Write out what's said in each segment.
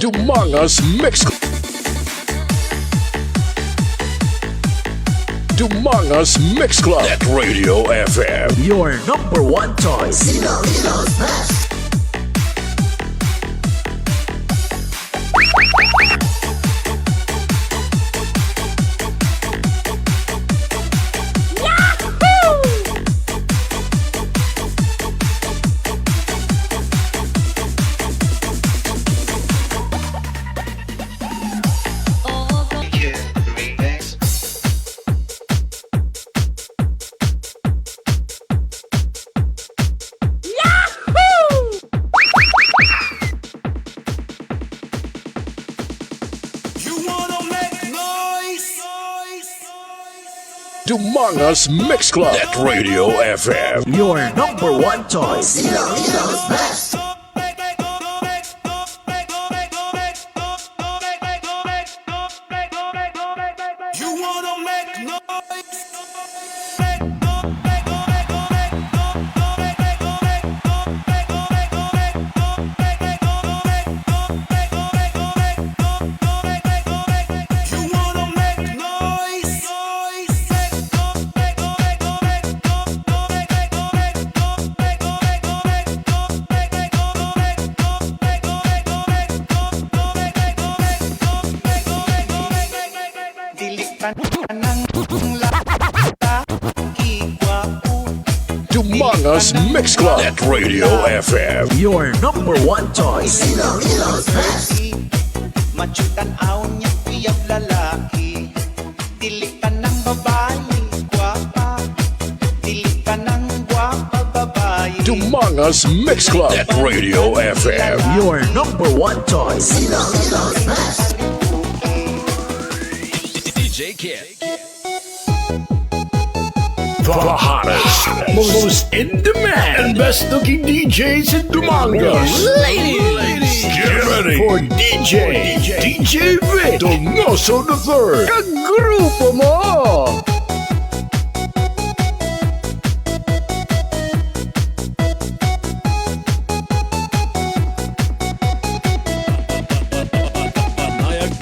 Dumangas Mix Dumangas Mix Club at Radio FM. Your number one choice. Ilocos Best. Dumangas Mix Club at Radio FM. Your number one choice. Ilocos Best. Dumangas Mix Club at Radio FM. Your number one choice. Ilocos Best. Machutan aw niya kuyab lalaki. Dili ka ng babae, gwapa. Dili ka ng gwapa babae. Dumangas Mix Club at Radio FM. Your number one choice. Ilocos Best. DJ Kid. The hottest, most in demand, and best looking DJs in Dumangas. Ladies, get ready for DJ Vic Donoso III. Kagrupo mo!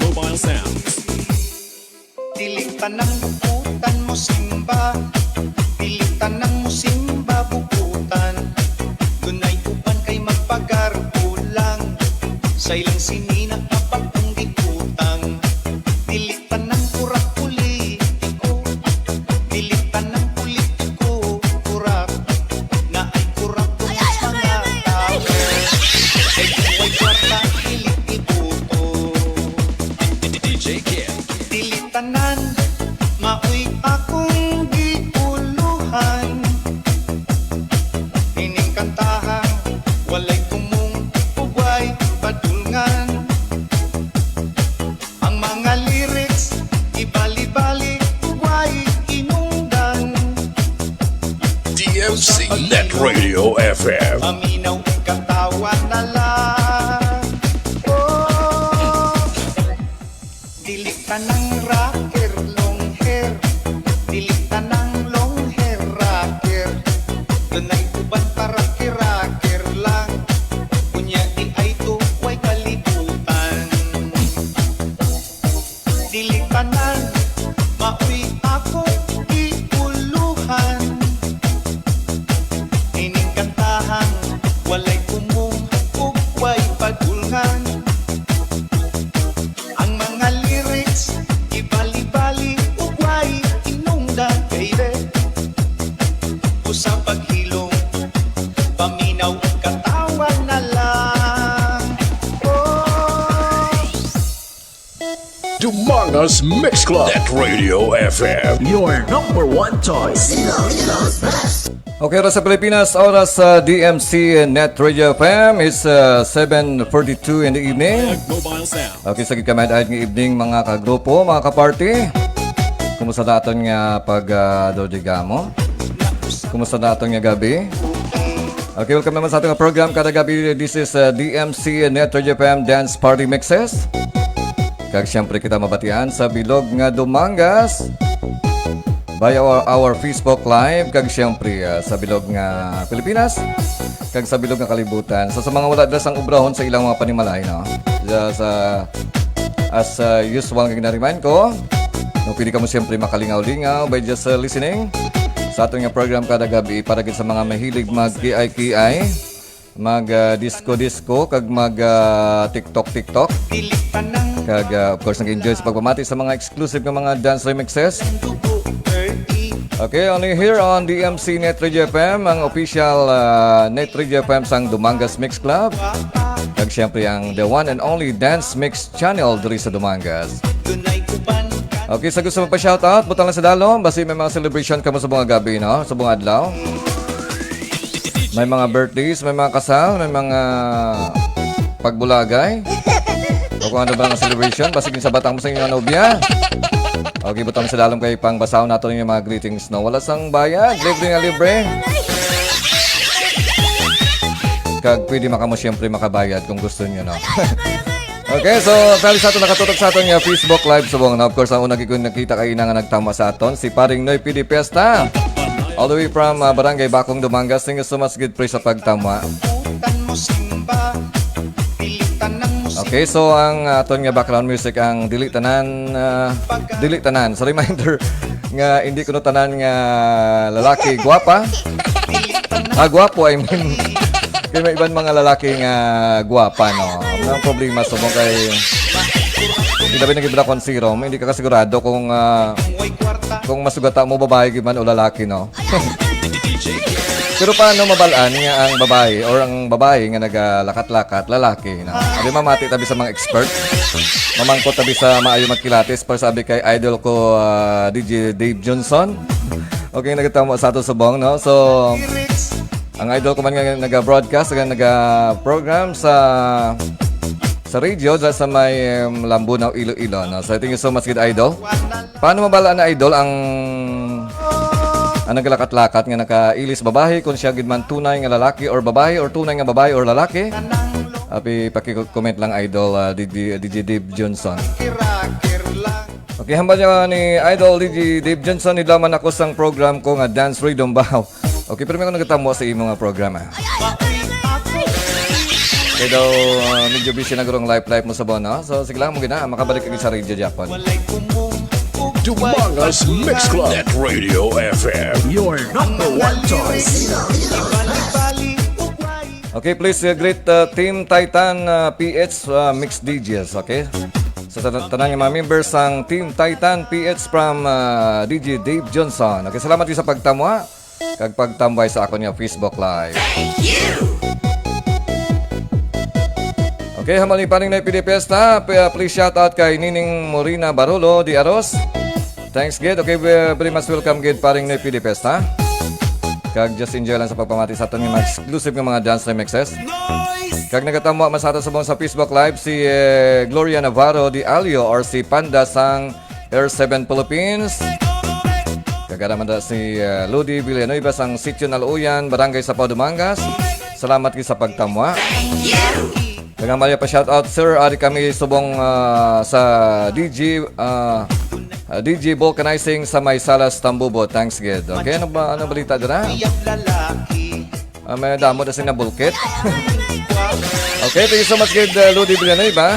Mobile Sounds. Dili ka ng bukutan mo simba. Dili ka ng musimba bukutan. Dunay uban kay magpagarpulang. Sa ilang sinina kapag kung gikutang. Dili ka ng kurak politiko. Dili ka ng politiko kurak. Na ay kurak kung mas mga tao. Ay kuway kwarta dili ibuto. DJ Kid. Dili tanan maoy akong giuluhan. Ining kantahan walay kumong ugay padulngan. Ang mga lyrics ibali-bali ugay inungdan. DMC Net Radio FM. Paminaw katawa na lang. Oh, dili ka ng rocker long hair. Dili ka ng long hair rocker. Dunay uban para kiraker lang. Kunya di ay tuway kalibutan. Dili ka ng maoy ako giuluhan. Ining kantahan walay kumong ugway padulngan. Ang mga lyrics ibali-bali ugway inungdan baby. Usa paghilom paminaw katawan na lang. Oh, Dumangas Mix Club at Radio FM. Your number one choice. Ilocos Best. Okay, oras sa Pilipinas, oras sa DMC Net Radio FM is 7:42 in the evening. Mobile Sounds. Okay, sa gitkamay ng evening mga kagrupo, mga kaparty. Kumusta natin nga pag-dodigamo? Kumusta natin nga gabi? Okay, welcome naman sa ating program kada gabi. This is DMC Net Radio FM Dance Party Mixes. Kag siyempre kita mabatian sa bilog nga Dumangas by our Facebook Live. Kag siyempre sa bilog nga Pilipinas. Kag sa bilog nga kalibutan. So sa mga wala das ang ubrahon sa ilang mga panimalay, no? As usual nga ginariman ko, no, pwede ka mo siyempre makalingaw-lingaw by just listening sa atong nga program kada gabi para gid sa mga mahilig mag-kiay-kiay, mag-disco-disco, kag mag-TikTok-TikTok. Kag of course nag-enjoy sa pagpamati sa mga exclusive nga mga dance remixes. Okay, only here on DMC Net Radio FM, ang official Net Radio FM sang Dumangas Mix Club. Kag siyempre ang the one and only Dance Mix Channel diri sa Dumangas. Okay, sa gusto mo pa shoutout, butang lang sa dalo. Basi may mga celebration ka mo sa bunga gabi, no? Sa bunga adlaw. May mga birthdays, may mga kasal, may mga pagbulagay. O kung ano ba ang celebration, basi sa batang mo sa inyong nobya. Okay, butang sa dalom kay pang basaw nato yung mga greetings, no? Wala sang bayad, libre nga libre. Kag pwede makamo siyempre makabayad kung gusto niyo, no? Okay, so pali sa ato nakatutok sa aton nga Facebook Live subong. Now, of course, ang unang nakita kayo nga nagtama sa aton, si Paring Noy PD Pesta. All the way from Barangay Bakong, Dumangas. Thank you so much, good praise sa pagtama. Okay, so ang aton nga background music ang Dili Tanan. So reminder nga hindi kuno tanan nga lalaki gwapa. Gwapo, I mean. Kaya may ibang mga lalaki nga gwapa, no? Ang problema subong kay ilabi na gibra kon zero, hindi ka kasigurado kung masugata mo babae giman o lalaki, no? Pero paano mabalaan nga ang babae or ang babae nga nagalakat-lakat lalaki, no? Abi mamati tabi sa mga expert. Mamangkot tabi sa maayo magkilates para sabi kay idol ko DJ Dave Johnson. Okay, nagatamo sa ato subong, no? So ang idol ko man nga naga-broadcast, naga-program sa radio dahil sa may Lambunaw, Iloilo, no? So thank you so much, good idol. Paano mabalaan na idol ang nagalakat-lakat nga nakailis babae kung siya gid man tunay nga lalaki or babae or tunay nga babae or lalaki? Api paki-comment lang idol DJ Dave Johnson. Okay, hambal niya ni idol DJ Dave Johnson, nilaman ako sang program ko nga Dance Rhythm Bow. Okay, pero may ko nagatamo sa imong programa. Kaya daw medyo busy na gurong live mo sa bono. So sige lang mo gina, makabalik ka sa Radio Japan. Dumangas Mix Club. Net Radio FM. Your number one choice. Okay, please greet Team Titan PH Mix DJs, okay? Sa tanan mga members ng Team Titan PH from DJ Dave Johnson. Okay, salamat din sa pagtamwa. Kag pagtambay sa ako niya Facebook Live. Okay, hamali pa rin na PD Pesta. Please shout out kay Nining Morina Barolo di Aros. Thanks, Gid. Okay, very much welcome, Gid, paring na PD Pesta. Kag just enjoy lang sa pagpamati sa aton mga exclusive ng mga dance remixes. Kag nagatamo masata sa sa Facebook Live si Gloria Navarro di Alio or si Panda sang Air7 Philippines. Kagaraman da si Ludi Villanueva sang Sitio Naluyan, Barangay Sapao, Dumangas. Salamat kayo sa pagtamwa. Kaya Maria pa shoutout, sir. Ari kami subong sa DJ Vulcanizing sa May Salas, Tambubo. Thanks, Gid. Okay, ano balita dira? May damo na sinabulkit. Okay, thank you so much, Gid Ludi Villanueva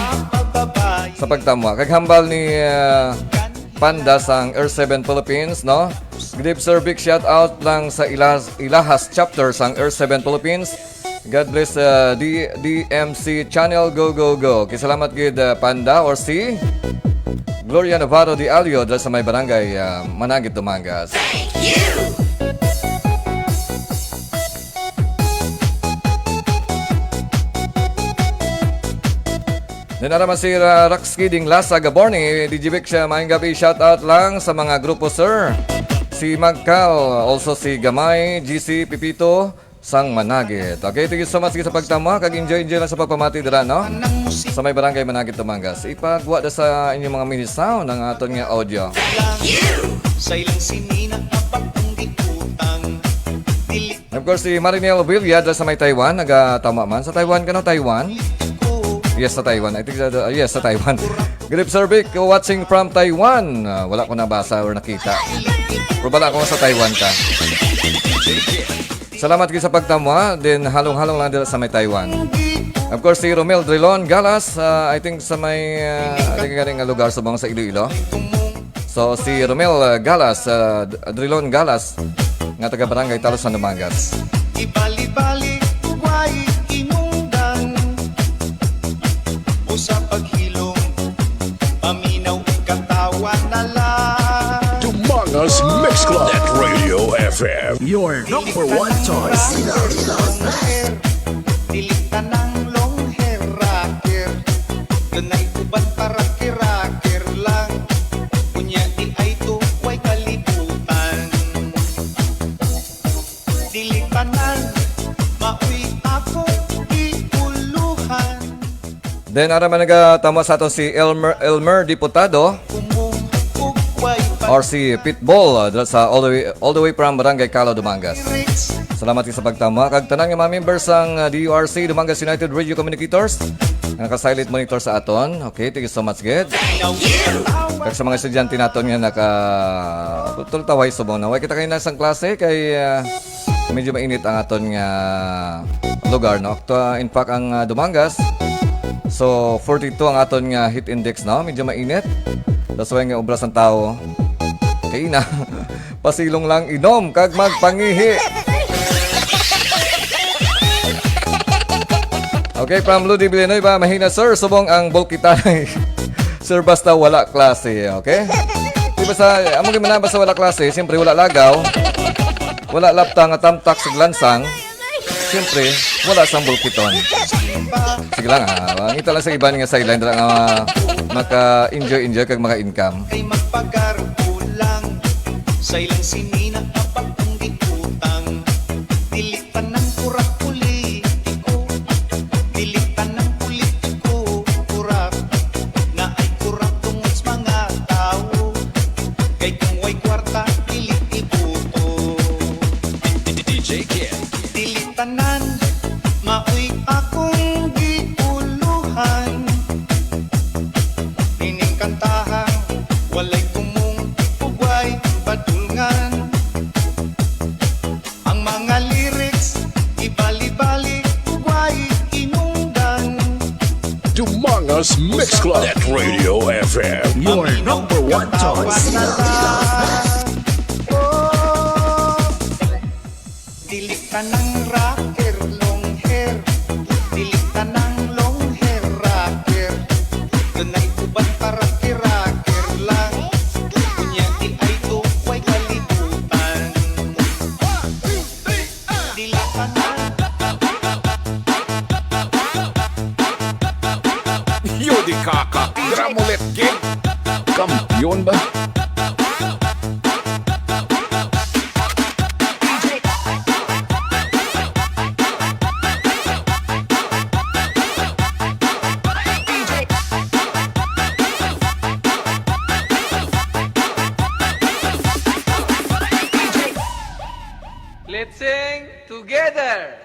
sa pagtamwa. Kaghambal ni Panda sang Air7 Philippines, no? Good sir, big shout out lang sa Ilahas chapter sang Air7 Philippines. God bless DMC channel, go go go. Okay, salamat gid Panda or si Gloria Navarro di Alio dahil sa may barangay Managit, Dumangas. Thank you. Then naman si Rax Kidding Lasa Gaborni, DJ Vic siya, maayong gabi, shout out lang sa mga grupo sir. Si Magcal, also si Gamay, GC, Pipito, sang Managit. Okay, thank you so much sa pagtama. Kag-enjoy lang sa pagpamati dira, no? Sa may barangay Managit, Dumangas. Ipagwa da sa inyong mga mini sound ng aton nga audio. Sa ilang sininang apakong ditutang. Of course, si Marinel Villa da sa may Taiwan. Nagatama man. Sa Taiwan ka, no? Taiwan? Yes, sa Taiwan. I think yes, sa Taiwan. Grip Servic, watching from Taiwan. Wala ko nabasa or nakita. Pero bala ko sa Taiwan ka. Salamat kayo sa pagtamwa. Then halong-halong lang dito sa may Taiwan. Of course, si Romel Drilon Galas. I think sa may galing lugar sa bang sa Iloilo. So si Romel Galas, Drilon Galas, nga taga Barangay Talos, San Dumangas. Ibali-bali, uway, inungdan o sa paghilom, paminaw katawan na lang. Dumangas Mix Club. Net Radio FM. Your number one choice. Dilitan ng long hair rocker, ganay uban para kiraker lang. Kunya di ay tuway kalibutan. Dilitan ng mauwi ako iuluhan. Then araman nagatama sa ato si Elmer Diputado Kumugway or si Pitbull sa all the way from Barangay Calo, Dumangas. Rich. Salamat kayo sa pagtama. Kag tanang yung mga members ng DURC, Dumangas United Radio Communicators, nga naka-silent monitor sa aton. Okay, thank you so much, Ged. Kag sa mga estudyante naton nga tultaway subong na. Way kita kayo na isang klase kay medyo mainit ang aton nga lugar, no? In fact, ang Dumangas, so 42 ang aton nga heat index, no? Medyo mainit. Tapos way nga obras ng tao. Kaya na, pasilong lang inom kag magpangihi. Okay, from Ludi Villanueva, mahina sir, subong ang bulkitanay. Sir, basta wala klase, okay? Di ba sa, among gimana basta wala klase, siyempre wala lagaw, wala laptang at tamtak sa glansang, siyempre wala sang bulkiton. Sige lang ha, ngita lang sa iba nga sideline, dala nga maka-enjoy kag maka-income. Kay magpagarpulang sa ilang sinina kapag ang utang. Dilitan ng kurak politiko, dilitan ng politiko kurak, na ay kurak tungod sa mga tao. Kay kung way kwarta, dilit ibuto. DJ Kid. Dilitanan, mauwi akong giuluhan. Nining kantahan, walay kumong ugway badulngan. Ang mga lyrics, ibali-bali, ugway inungdan. Dumangas Mix Club. Net Radio FM. Your number one choice. Dilitan ng rocker, long hair. Dilitan ng long hair, rocker. Ganay uban para kiraker lang. Kunya di ay tuway kalibutan. Dilitan ng Yodi Kaka. Gramulet King. Kampiyon ba? Let's sing together.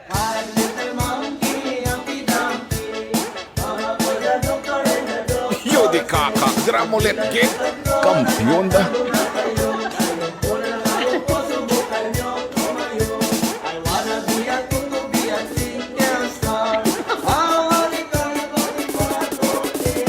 Yodi Kaka. Gramulet King. Kampiyon ba? Let's sing together.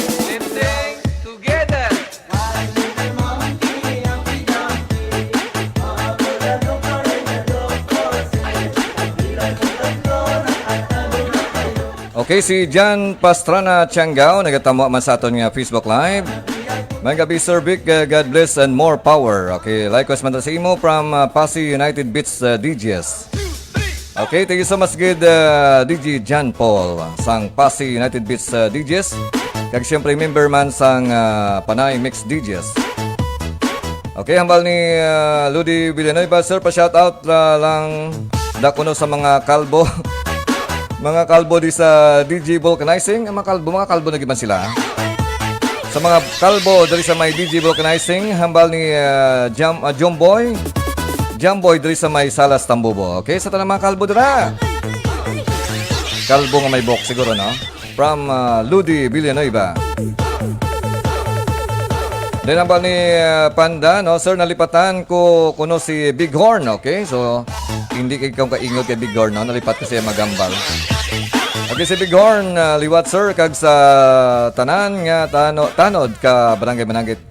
Okay, si Jan Pastrana Tiangao, nagatamo man sa aton nga Facebook Live. Mga gabi, Sir Vic, God bless and more power. Okay, likewise man sa imo from Pasay United Beats DJs. Okay, thank you so much, good DJ John Paul sang Pasay United Beats DJs. Kag siyempre member man sang Panay Mix DJs. Okay, hambal ni Ludi Villanueva, sir, pa-shoutout lang dakuno sa mga kalbo. Mga kalbo di sa DJ Vulcanizing. Mga kalbo na giman sila. Sa mga kalbo dari sa may DJ Vulcanizing, hambal ni Jomboy. Jomboy dari sa may Salas Tambubo. Okay, sa tanang mga kalbo dira. Kalbo nga may box siguro, no? From Ludi Villanueva. Then ang ni Panda, no? Sir, nalipatan ko kuno si Bighorn, okay? So, hindi ikaw kaingot kay Bighorn, no? Nalipat ko siya magambal. Okay, si Bighorn, liwat sir, kag sa tanan nga tanod ka Barangay Mananggit.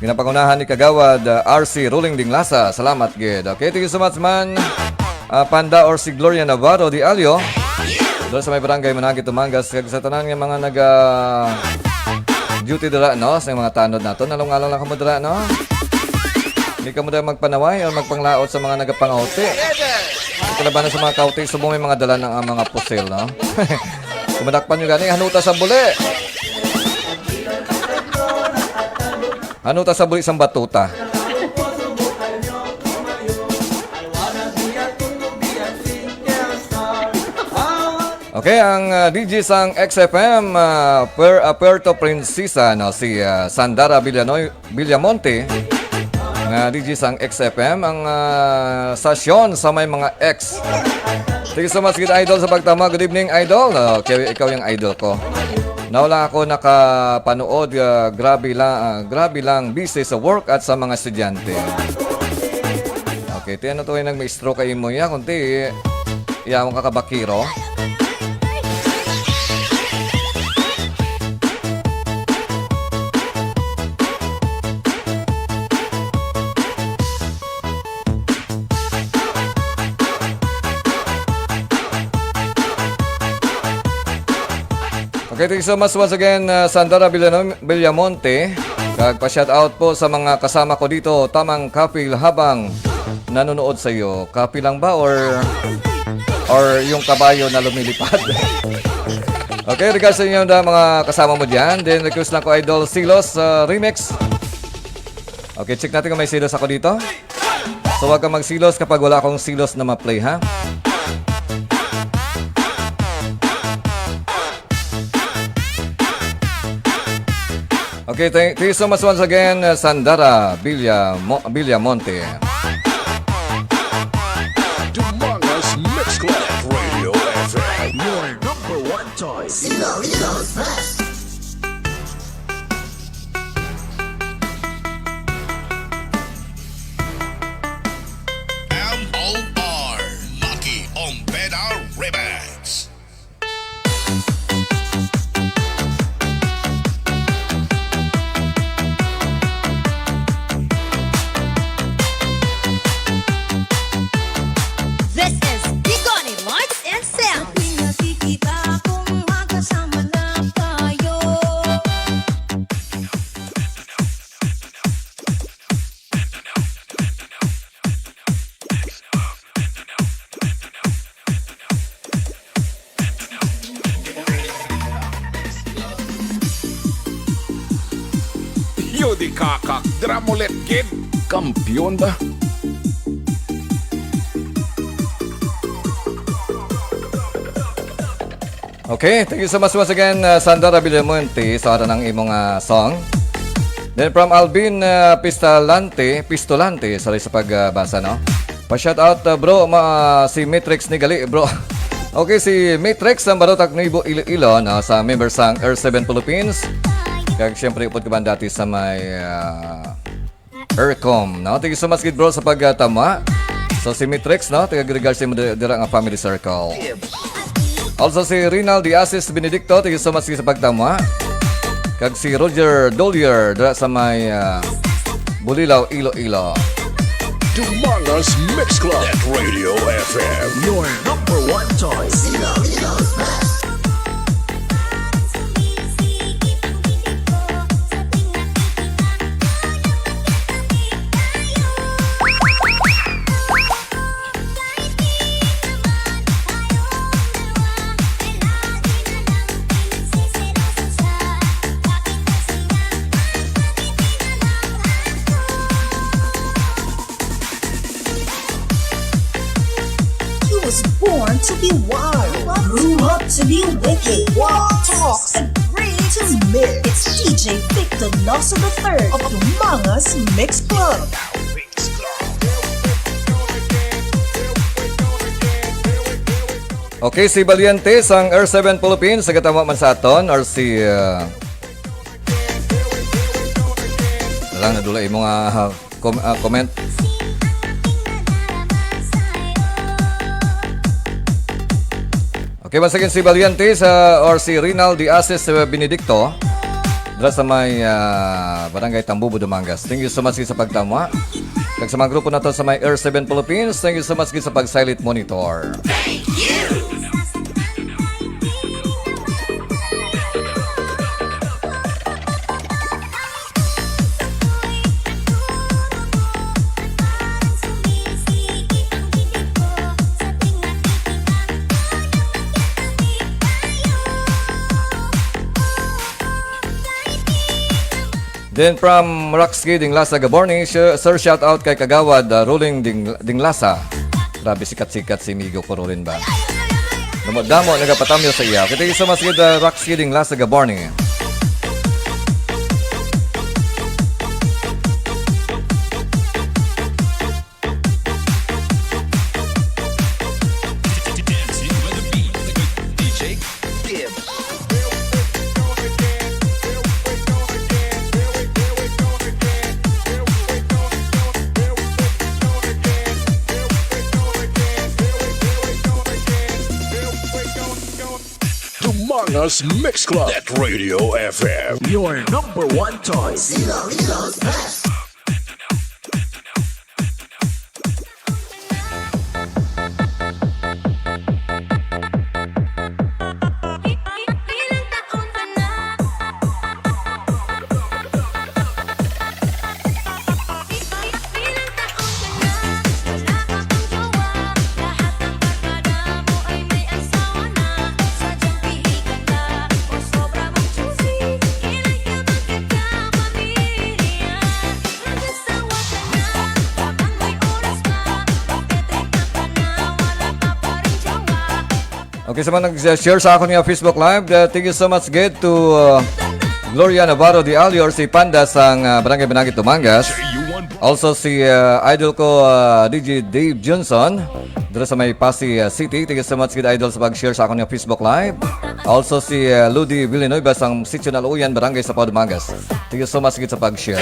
Ginapangunahan ni Kagawad RC Ruling Dinglasa. Salamat, gid. Okay, thank you so much, man. Panda or si Gloria Navarro di Alio. Doon sa may Barangay Mananggit, Tumangas. Kag sa tanan nga mga duty dira, no? Sa mga tanod nato, nalungalang lang kamo dira, no? Hindi ka mo dira magpanaway o magpanglaot sa mga nagapangauti. Kalabanan sa mga kauti, subong may mga dala ng mga pusil, no? Kumadakpan nyo gani, hanuta sa buli. Hanuta sa buli, isang batuta. Okay, ang DJ sang XFM Puerto Princesa, no, si Sandara Villamonte, ang DJ sang XFM, ang stasyon sa may mga X. Thank you so much, good idol, sa pagtama. Good evening, idol. Okay, ikaw yung idol ko. Nawala ako nakapanood, grabe lang busy sa work at sa mga estudyante. Okay, tiyan na to yung nag-stroke kayo mo ya, kunti iyamong kakabakiro. Okay, thank you so much once again, Sandara Villamonte. Kag pa-shout out po sa mga kasama ko dito, tamang kapil habang nanonood sa iyo. Kapi lang ba or yung kabayo na lumilipad? Okay, regards sa inyo na mga kasama mo diyan. Then request lang ko idol Silos remix. Okay, check natin kung may silos ako dito. So wag kang magsilos kapag wala akong silos na ma-play, ha? Okay, thank you so much once again, Sandara Villamonte. Dumangas Mix Club Radio FM. Your number one choice. Ilocos Best. M.O.R. Lucky Ompeda Remix. This is Bigoni Lights and Sound. Nakikita kong magkasama lang tayo. Yo di kakak, dramulet kid. Kampiyon ba? Okay, thank you so much once again, Sandara Villamonte, sa oras ng imong song. Then from Alvin Pistolante, sorry sa pagbasa, no? Pa-shout out, bro, si Matrix ni Gali, bro. Okay, si Matrix ang barotak ni Iloilo, no? Sa member sang R7 Philippines. Kaya siyempre upod ka ba dati sa may Aircom, no? Thank you so much, kid, bro, sa pagtama. So si Matrix, no? Taga-regards mo dira nga family circle. Also si Rinal Diasis Benedicto, thank you so much sa pagtama. Kag si Roger Dolier dira sa may Bulilaw, Iloilo. Dumangas Mix Club Radio FM. Your number one choice. Ilocos Best. He was born to be wild, grew up to be wicked, walk, talks, and bring to mix. It's DJ Victor Nelson III of the Mangas Mix Club. Okay, si Valiente sang R7 Philippines, sagatawa man sa aton, or si lang nadula imong comment. Okay, once again si Valiente or si Rinal Diases Benedicto dra sa may Barangay Tambubo, Dumangas. Thank you so much sa pagtama. Kag sa mga grupo na to sa may Air 7 Philippines, thank you so much sa pag-silent monitor. Then from Roxy Dinglasa Gaborni, sir shout out kay Kagawad Rolling Dinglasa. Grabe sikat-sikat si Migo Corolin ba? Damo nagapatamyo sa iya. Kita isa mas gid Roxy Dinglasa Gaborni. Dumangas Mix Club at Radio FM. Your number one choice. Doritos Best. Okay, sa mga nag-share sa akin nga Facebook Live, thank you so much good to Gloria Navarro de Alior, si Panda sang Barangay Benangit, Dumangas. Also si idol ko DJ Dave Johnson dito sa may Pasig City. Thank you so much good idol sa pag-share sa akin nga Facebook Live. Also si Ludi Villanueva sang Sitio Naluyan, Barangay Sapao, Dumangas. Thank you so much good sa pag-share.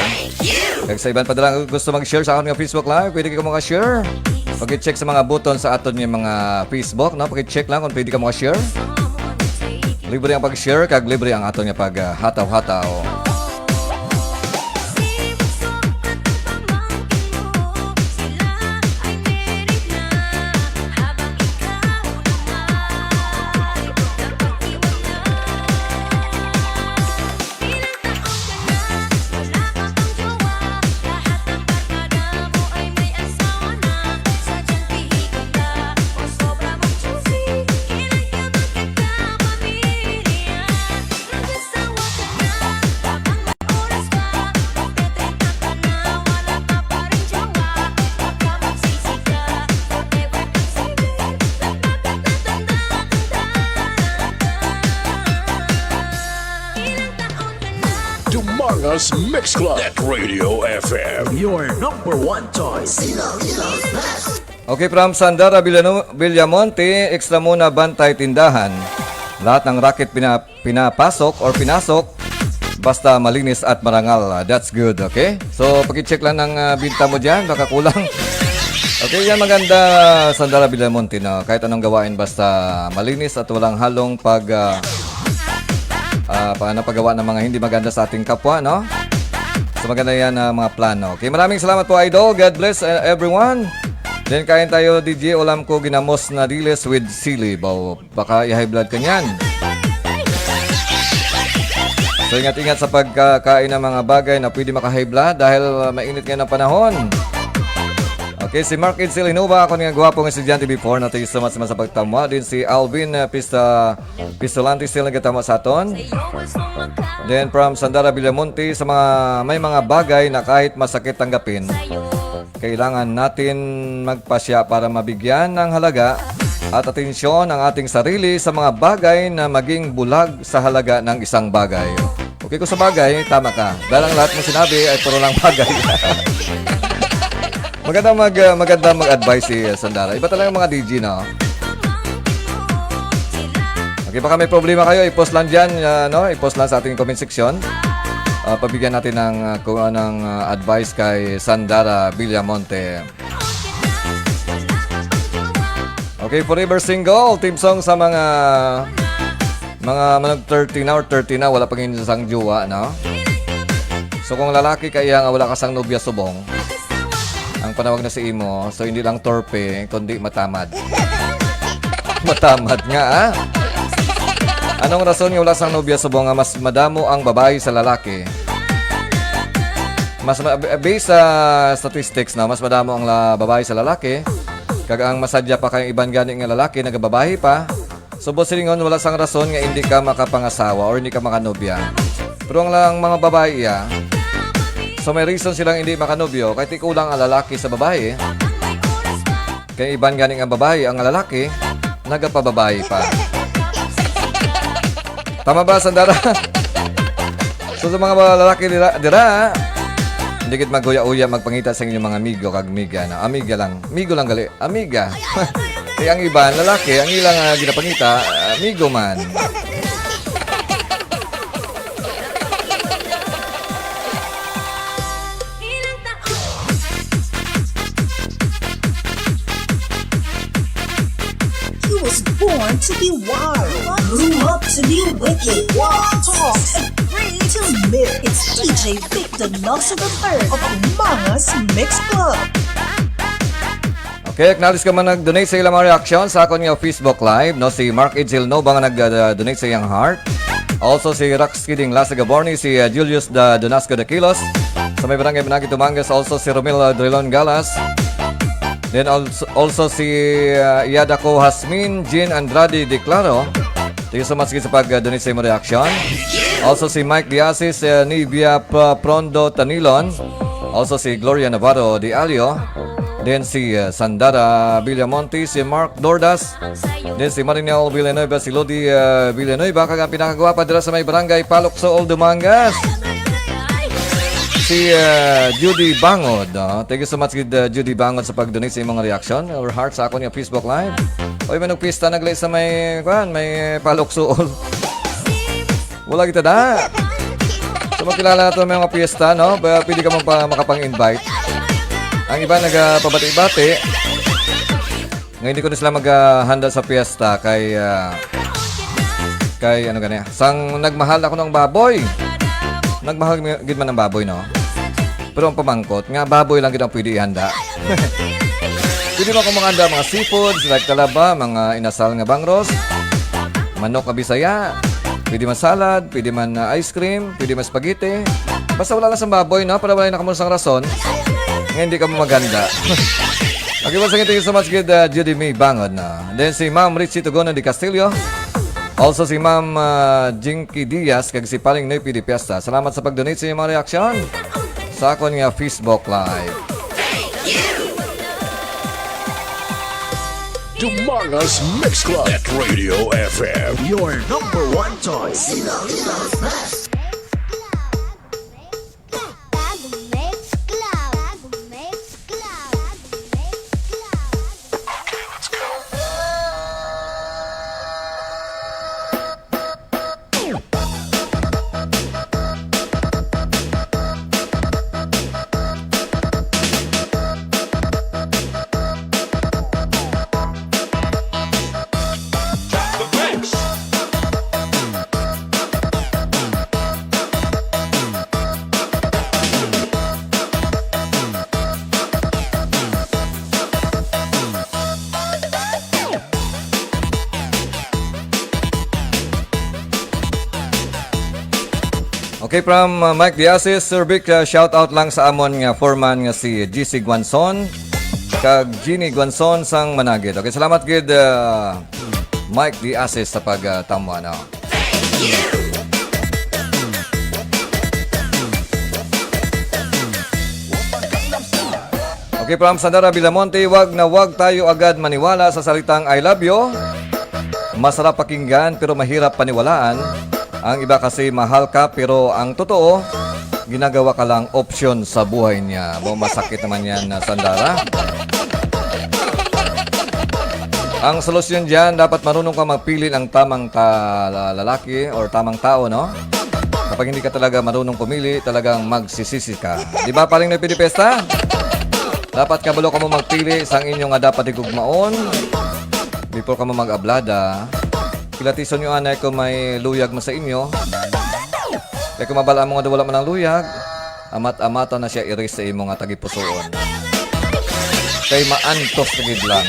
Kaya sa iban pa lang gusto mag-share sa akin nga Facebook Live, pwede kayo mag-share. Pag-check sa mga button sa aton yung mga Facebook, no? Pag-check lang kung pwede ka share. Libre ang pag-share, kag libre ang aton yung pag-hataw-hataw. Dumangas Mix Club at Radio FM. Your number one choice. Doritos Best. Okay, from Sandara Villamonte, extra muna bantay tindahan. Lahat ng racket pinapasok or pinasok, basta malinis at marangal. That's good, okay? So, pag-check lang ng binta mo dyan, baka kulang. Okay, yan maganda, Sandara Villamonte, no? Kahit anong gawain, basta malinis at walang halong paggawa ng mga hindi maganda sa ating kapwa, no? So maganda yan mga plano. Okay, maraming salamat po, idol. God bless everyone. Then kain tayo, DJ. Ulam ko ginamos na diles with sili. Baka i-high blood ka niyan. So ingat-ingat sa pagkakain ng mga bagay na pwede maka-high blood dahil mainit ngayon ang panahon. Okay, si Mark Edsel Hinova, ako nga gwapong estudyante before. Natin so much sa pagtama. Din si Alvin Pistolante still nagkatama sa aton. Then from Sandara Villamonte, sa may mga bagay na kahit masakit tanggapin, kailangan natin magpasya para mabigyan ng halaga at atensyon ang ating sarili sa mga bagay na maging bulag sa halaga ng isang bagay. Okay, kung sa bagay, tama ka. Dahil ang lahat mo sinabi ay puro lang bagay. Maganda mag-advise si Sandara. Iba talaga mga DJ, no? Okay, baka may problema kayo, i-post lang dyan, no? I-post lang sa ating comment section. pabigyan natin ng kung anong advice kay Sandara Villamonte. Okay, Forever Single, team song sa mga manag 30 na or 30 na, wala pang isang jowa, no? So kung lalaki kaya nga wala ka sang nobya subong, ang panawag na si imo, so hindi lang torpe, kundi matamad. Matamad nga, ah? Anong rason nga wala sang nobya subong nga mas madamo ang babae sa lalaki? Based sa statistics na, mas madamo ang babae sa lalaki. Kag ang masadya pa kayong ibang gani nga lalaki, nagababae pa. So, bossilingon, wala sang rason nga hindi ka makapangasawa or hindi ka makanobya. Pero ang mga babae, so may reason silang hindi makanobyo, kahit ikulang ang lalaki sa babae. Kaya ibang gani nga babae, ang lalaki, nagapababae pa. Tama ba, Sandara? So, sa mga lalaki dira, hindi kit maghuya-uya magpangita sa inyong mga amigo kag amiga na amiga lang. Amigo lang gali. Amiga. Kaya ang iba lalaki, ang ilang ginapangita, amigo man. He was born to be wild, grew up to be wicked. Wild talks and free to live. It's DJ Victor Nosso III of Umangas Mix Club. Okay, acknowledge ka man nag-donate sa ilang mga reaction sa akong Facebook Live. No, si Mark Edgil Nova nga nag-donate sa iyang heart. Also si Rax Kidding Lasa Gaborni, si Julius Donasco de Kilos. Sa may barangay Managi Tumangas, also si Romel Drilon Galas. Then also si Yadako Hasmin, Jean Andrade De Claro. Thank you so much sa pag-donate sa iyong reaction. Also si Mike Diasis, Nivia Prondo Tanilon. Also si Gloria Navarro de Alio. Then si Sandara Villamonte, si Mark Dordas. Then si Marinel Villanueva, si Lodi Villanueva. Kag ang pinakagwapa dira sa may barangay Palokso, Old Dumangas. Si Judy Bangod. Thank you so much Judy Bangod sa pag-donate sa mga reaction or heart sa akong Facebook Live. Oy, may nagpista naglay sa may Palokso. Wala kita da. So makilala natin mga piyesta, no? Pwede ka makapang-invite. Ang iba nagpabati-bati. Ngayon hindi ko na sila maghanda sa piyesta kay ano ganyan. Sang nagmahal ako ng baboy. Nagmahal gid man ng baboy, no? Pero ang pamangkot, nga baboy lang gid ang pwede ihanda. Pwede mo akong makahanda mga seafoods like talaba, mga inasal nga bangros, manok na Bisaya, pwede man salad, pwede man ice cream, pwede man spaghetti. Basta wala lang sa baboy, no? Para wala na kamulang rason. Hindi ka mo maganda. Okay, once again, thank you so much, good Judy May Bangod na. Then si Ma'am Richie Tugono de Castillo. Also si Ma'am Jinky Diaz, kag si Paling Nepi de Piesta. Salamat sa pag-donate sa inyong mga reaksyon sa akong nga Facebook Live. Dumangas Mix Club at Radio FM. Your number one choice. Silo's best. Okay, from Mike Diazes, Sir Vic, shout out lang sa amon nga foreman nga si GC Guanzon kag Ginny Guanzon sang Managit. Okay, salamat gid Mike Diazes sa pagtamo ano. Okay, from Sandara Villamonte, wag tayo agad maniwala sa salitang I love you. Masarap pakinggan pero mahirap paniwalaan. Ang iba kasi mahal ka pero ang totoo, ginagawa ka lang option sa buhay niya. Masakit naman yan, Sandara. Ang solusyon dyan, dapat marunong ka magpili ng tamang lalaki or tamang tao, no? Kapag hindi ka talaga marunong pumili, talagang magsisisi ka. Di ba paring na Pilipesta? Dapat kabalo ka mo magpili sang inyo nga dapat igugmaon. Before ka mo mag-ablada, kilatison nyo anay kung may luyag mo sa inyo. Kaya kung mabalaan mo nga wala man ang luyag, amat-amata na siya iris sa imo nga tagipusoon. Kay maantos kagid lang.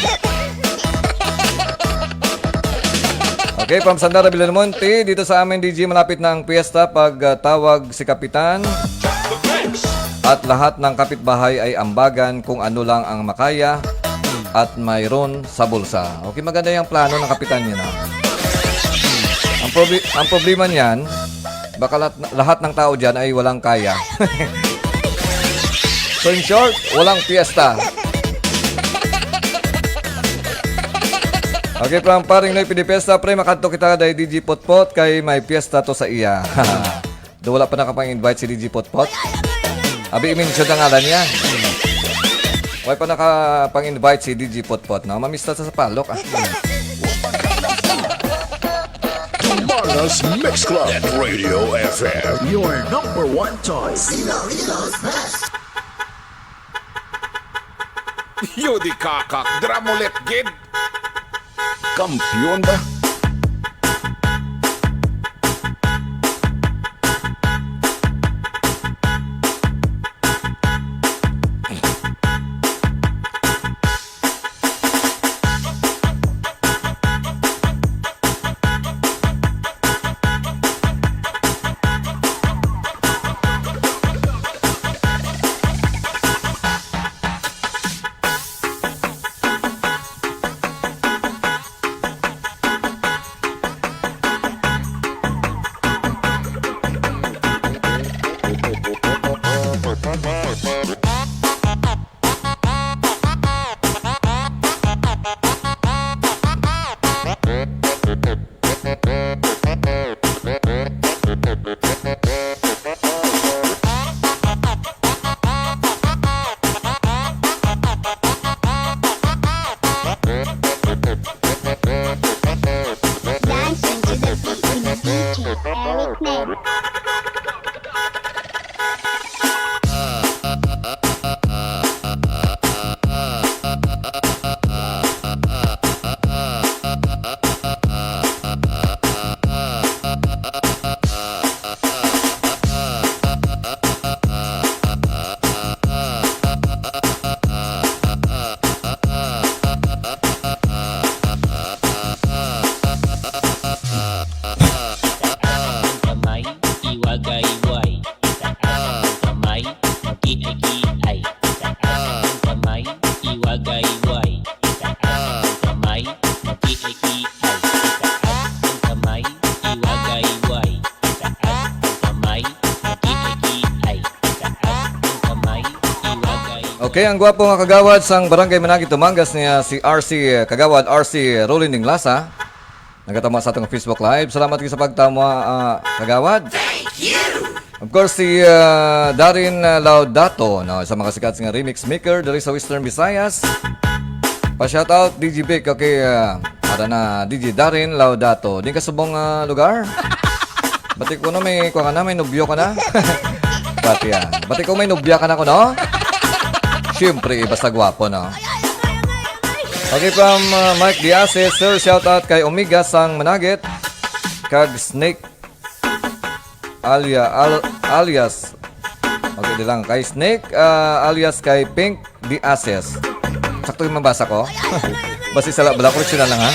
Okay, from Sandara Villamonte, dito sa amin DJ malapit na ang piyesta pag tawag si Kapitan. At lahat ng kapitbahay ay ambagan kung ano lang ang makaya at mayroon sa bulsa. Okay, maganda yung plano ng Kapitan niya na. Ang problema niyan, baka lahat ng tao dyan ay walang kaya. So in short, walang piyesta. Okay, from paring na ipinipesta, pre, makanto kita dahil DJ Potpot kay may piyesta to sa iya. Do wala pa nakapang-invite si DJ Potpot? Abi, i-mention ang ngalan niya. Wala pa nakapang-invite si DJ Potpot, no? Mamista sa palok, ah. Umanga's Mix Club at Radio FM. Your number one choice. Filipino's best. Yodi kakak, dramulet gid. Kampiyon ba? Dancing to the beat with DJ Eric Name. Kamay, iwagayway. Taas ang kamay, mag-iay-iay. Taas ang kamay, iwagayway. Taas ang kamay, mag-iay-iay. Taas ang kamay, iwagayway. Taas ang kamay, mag-iay-iay. Taas ang kamay, iwagayway. Okay, ang gwapo nga kagawad sang Barangay Managi Tumangas niya si RC, kagawad RC Rolling Dinglasa. Nagatama sa atong Facebook Live. Salamat kayo sa pagtama, kagawad. Thank you! Of course, si Darin Laudato, no, sa mga sikat nga remix maker dari sa Western Visayas. Pa-shoutout DJ Vic, okay, para na DJ Darin Laudato. Di ka subong lugar? Batik ko na may kuha ka na, may nubyo ka na. Pati yan. Batik ko may nubya ka na ko, no? Siyempre, basta gwapo, no? Okay, from Mike Diaz, sir, shoutout kay Omega sang Managit, kag Snake alias okay, di lang kay Snake alias kay Pink Diaz. Sakto yung mabasa ko. Basi sala bala ko lang ha.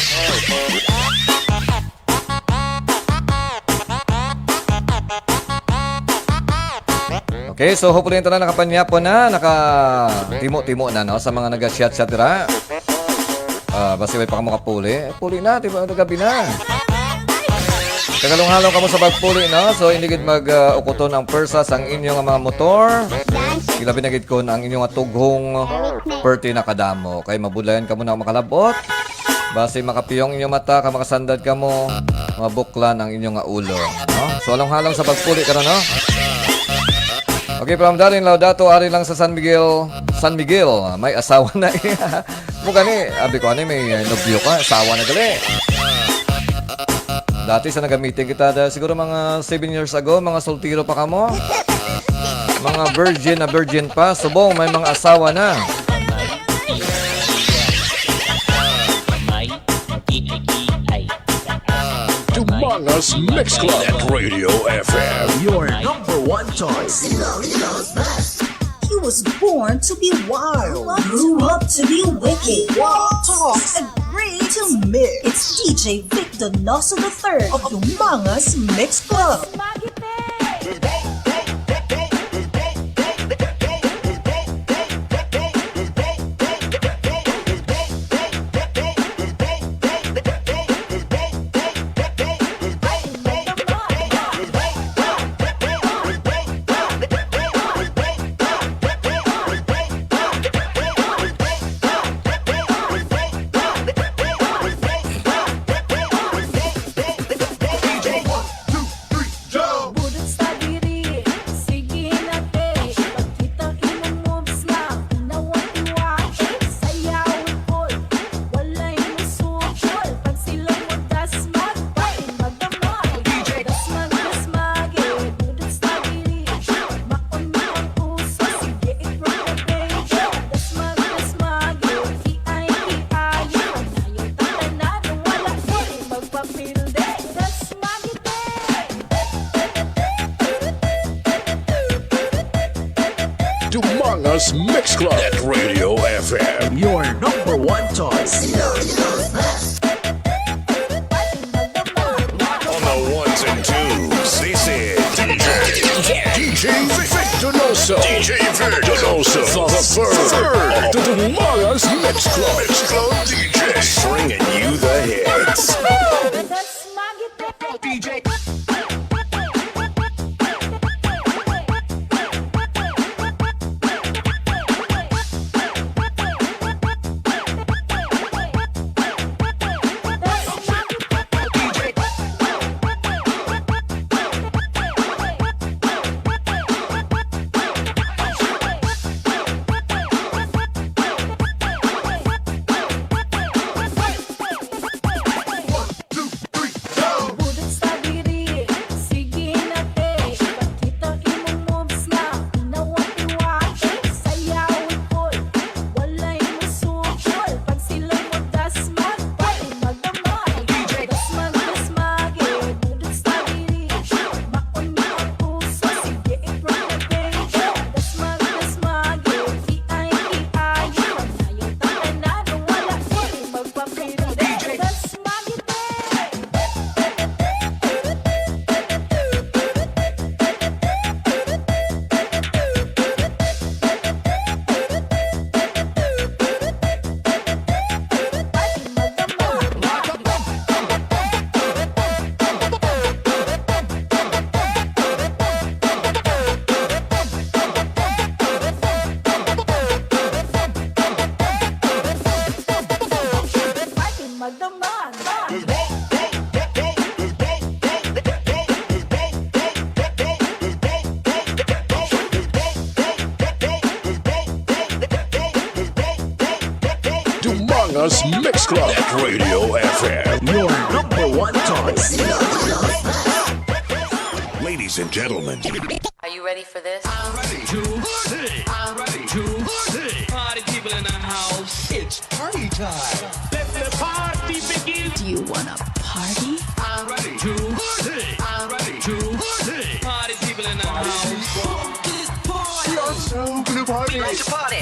Okay, so hopefully ito na nakapanyapo na, naka-timo-timo na, no, sa mga nag-shot-shot dira. Basi may pa ka makapuli. Puli na, diba? Gabi na. Tagalong-halong ka mo sa pagpuli, no? So, hindi gid mag-ukuton ang persas ang inyong mga motor. Ilabi na gid kon ang inyong tughong perti na kadamo. Kay mabulayan ka mo na makalabot. Basi makapiyong inyong mata, ka makasandad ka mo, mabuklan ang inyong ulo. No? So, halong-halong sa pagpuli ka na, no? Okay, from Darin Laudato, ari lang sa San Miguel. San Miguel, may asawa na. Mukha ni, abi ko, may nobyo ka, asawa na gali. Dati sa nagamitin kita, siguro mga 7 years ago, mga soltiro pa ka mo. Mga virgin pa. Subong, may mga asawa na. Dumangas Mix Club at Radio FM. Your number one choice. He was born to be wild, grew up to be wicked. Walk, talk, agree to mix. It's DJ Vic Donoso III of Dumangas Mix Club. Dumangas Mix Club at Radio FM. Your number one choice. On the ones and twos, this is DJ Vic Donoso. DJ Vic Donoso, the third of the Dumangas Mix Club. Mix Club DJ, bringing you the hits. Dumangas Mix Club at Radio FM. Your number one choice. Ladies and gentlemen, Are you ready for this? Party people in the house. It's party time. Let the party begin. Do you wanna party? I'm ready to party. I'm ready to party. Party people in the house.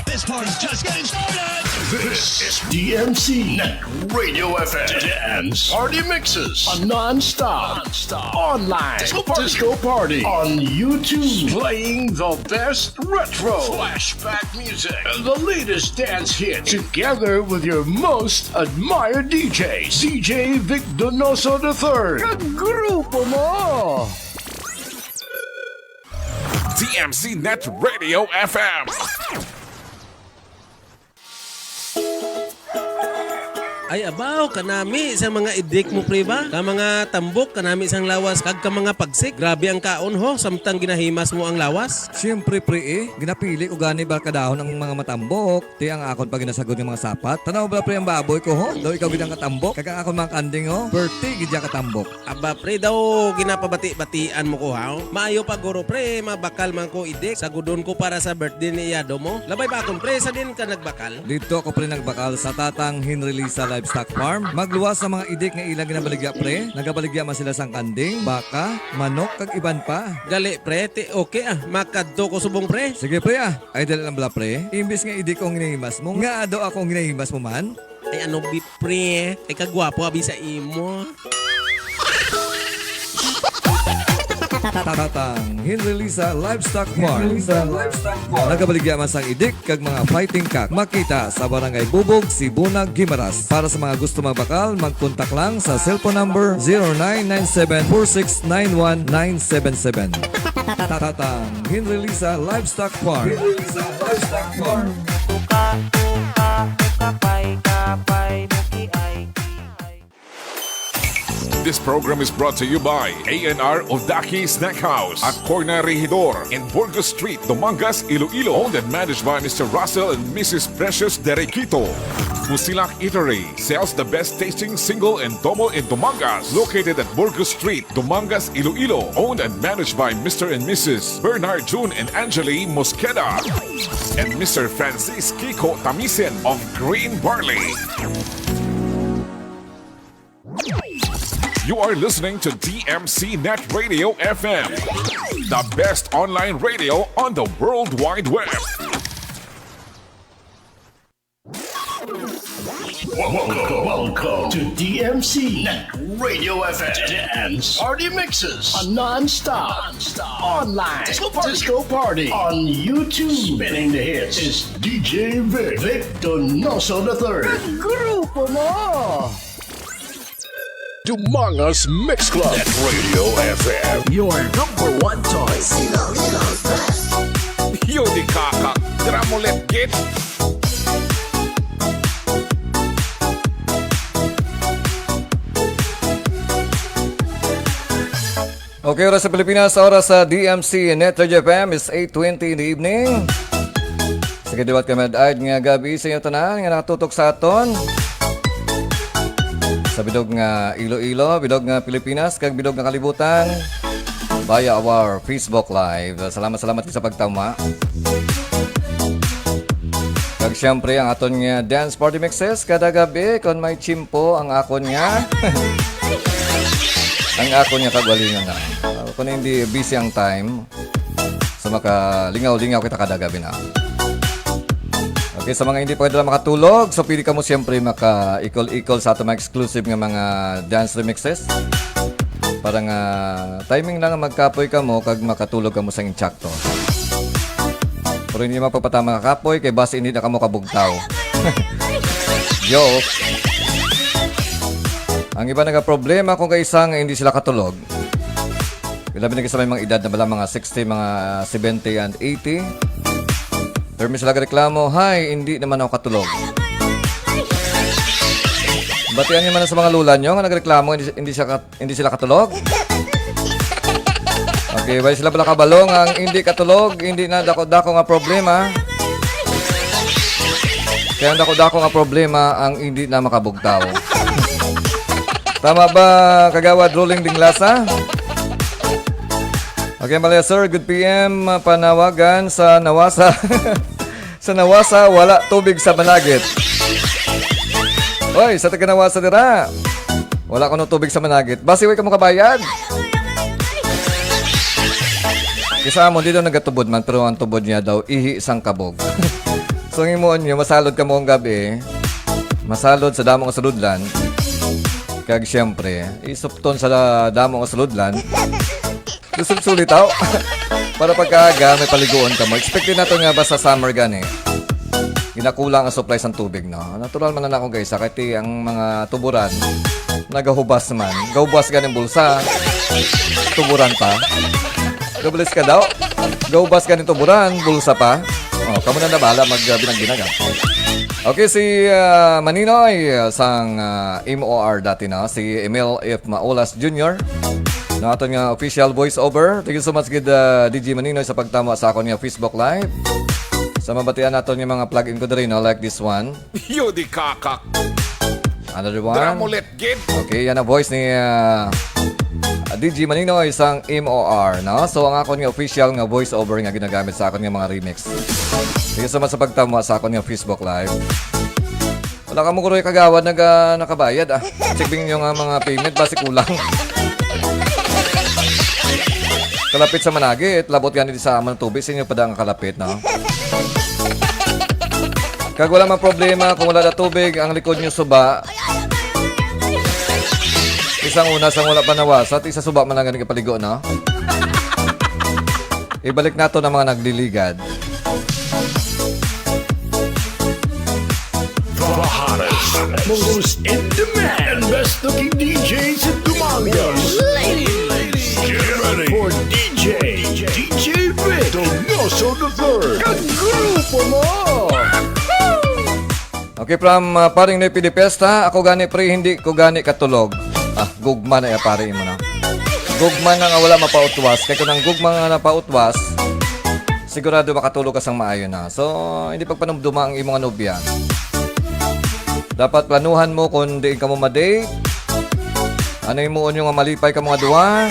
This party's just getting started. this is DMC Net Radio FM. Dance Party Mixes. A non-stop online disco party on YouTube. Playing the best retro, flashback music, and the latest dance hits. Together with your most admired DJ, DJ Vic Donoso III. Kagrupo mo! DMC Net Radio FM. Ay abaw kanami sa mga idik mo pre ba? Ka mga tambok kanami sang lawas kag ka mga pagsik. Grabe ang kaon ho samtang ginahimas mo ang lawas. Siyempre pre ginapili ko gani ba kadahon ang mga matambok. Ti ang akon pag ginasagod ng mga sapat. Tanaw ba pre ang baboy ko ho? Daw ikaw gidang katambok. Kag ang akon mga kanding ho. Perti gidya katambok. Aba pre daw ginapabati-batian mo ko ha. Maayo pa guro pre mabakal man ko idik. Sagudon ko para sa birthday ni Iyado mo. Labay ba akon pre sa din ka nagbakal? Dito ako pre nagbakal sa Tatang Hinrelisa Livestock Farm. Magluwas sa mga idik nga ilang ginabaligya pre. Nagabaligya man sila sang kanding, baka, manok kag iban pa. Gali pre, okay makadto ko subong pre. Sige pre ay dali lang bala pre. Imbis nga idik kong ginahimas mo, nga ado akong ginahimas mo man. Ay ano bi pre, ay kagwapo abi sa imo. Tatang Hinrelisa Livestock Farm. Nagabaligya man sang idik kag mga fighting cock. Makita sa Barangay Bubog, Sibunag, Gimaras. Para sa mga gusto magbakal, mag-contact lang sa cellphone number 0997-4691977. Tatang Hinrelisa Livestock Farm. This program is brought to you by A&R Odaki Snack House at Corner Regidor in Burgos Street, Dumangas, Iloilo. Owned and managed by Mr. Russell and Mrs. Precious Derequito. Fusilak Eatery sells the best tasting single and domo in Dumangas. Located at Burgos Street, Dumangas, Iloilo. Owned and managed by Mr. and Mrs. Bernard June and Angeli Mosqueda. And Mr. Francis Kiko Tamisen of Green Barley. You are listening to DMC Net Radio FM, the best online radio on the World Wide Web. Welcome to DMC Net Radio FM. Dance Party Mixes, a non-stop online disco party on YouTube. Spinning the hits is DJ Vic Donoso III. Grupo mo! Dumangas Mix Club at Radio FM. Your number one choice. Yo di kaka, dramulet git. Okay, oras sa Pilipinas, oras sa DMC Net Radio FM is 8:20 in the evening. Sige, diwat kami ad nga gabi sa inyo tanan nga nakatutok sa aton. Sa bidog nga Iloilo, bidog nga Pilipinas, kag bidog nga kalibutan via our Facebook Live. Salamat sa pagtama. Kag syempre ang aton nga dance party mixes kada gabi kon may chimpo ang akon nga. Ang akon nga kagwalingan na. Kung hindi busy ang time, so makalingaw-lingaw kita kada gabi na. Okay, sa mga hindi pa kadala makatulog, so pili ka mo siyempre maka-equal sa ato mga exclusive nga mga dance remixes. Para nga timing lang magkapoy ka mo kag makatulog ka mo sa inchakto. Pero hindi mapapatama kakapoy kay base hindi na ka mo kabugtaw. Joke. Ang iba nagka-problema kung kaisang hindi sila katulog. Labi na kasi may mga edad na bala mga 60, mga 70 and 80. Termi sila reklamo, "Hi, hindi naman ako katulog." Batian niyo man sa mga lula nyo nga nagreklamo, hindi sila katulog. Okay, bali sila bala kabalong ang hindi katulog, hindi na dako-dako nga problema. Kaya ang dako-dako nga problema ang hindi na makabugtaw. Tama ba, kagawad rolling ding lasa? Okay, Malaya sir, good PM, panawagan sa Nawasa. Sa Nawasa, wala tubig sa Managit. Oy, sa taga Nawasa dira. Wala ko no tubig sa Managit. Basiway ka mo kabayad. Kisa mo, di daw nagatubod man, pero ang tubod niya daw, ihi isang kabog. So, ang imuon nyo, masalod ka mo ang gabi. Masalod sa damong asuludlan. Kag siyempre, isupton sa damong asuludlan. Sulit tao. Para pagkaaga, may paliguan ka mo. Expected nato nga ba sa summer gani? Ginakulang ang supply ng tubig, no? Natural man na ako guys, kahit ang mga tuburan, nagahubas man. Gahubas ganing bulsa, tuburan pa. Gabalis ka daw. Gahubas ganing tuburan, bulsa pa. Oh, kamo na nabala mag-binag-binag. Okay, si Maninoy sang MOR dati na, si Emil F. Maulas Jr. na ato nga official voiceover. Thank you so much kid DJ Maninoy sa pagtama sa akong nga Facebook Live. Sa mabatian nato nga mga plug-in ko diri, no, like this one. Yo di kakak. Another one. Dramulet gid. Okay, yan ang voice ni DJ Maninoy sang MOR, no? So ang akong nga official nga voiceover nga ginagamit sa akong nga mga remix. Thank you so much sa pagtama sa akong nga Facebook Live. Wala ka mo kuroy kagawad nakabayad ah. Checkbing nyo nga mga payment basi kulang. Kalapit sa Managit, labot yan sa aman tubig sa inyo pa ang kalapit, no? Kag wala man problema kung wala na tubig ang likod nyo suba. Isang una sang wala pa nawasat, isa suba man lang ganing kapaligo, no? Ibalik nato ng mga nagliligad. The hottest, most in demand, and best looking DJs in Dumangas. Ladies, get ready for DJ Vic Donoso III. Kagrupo mo! Okay, from paring na Pidipesta, ako gani pre, hindi ko gani katulog. Gugma na pare mo na. Gugma na nga wala mapautwas. Kaya kung ang gugma nga napautwas, sigurado makatulog ka sang maayo na. So, hindi pagpanumduma ang imong nobya. Dapat planuhan mo kung diin ka mo ma-date. Ano yung muon yung malipay ka mga duwa.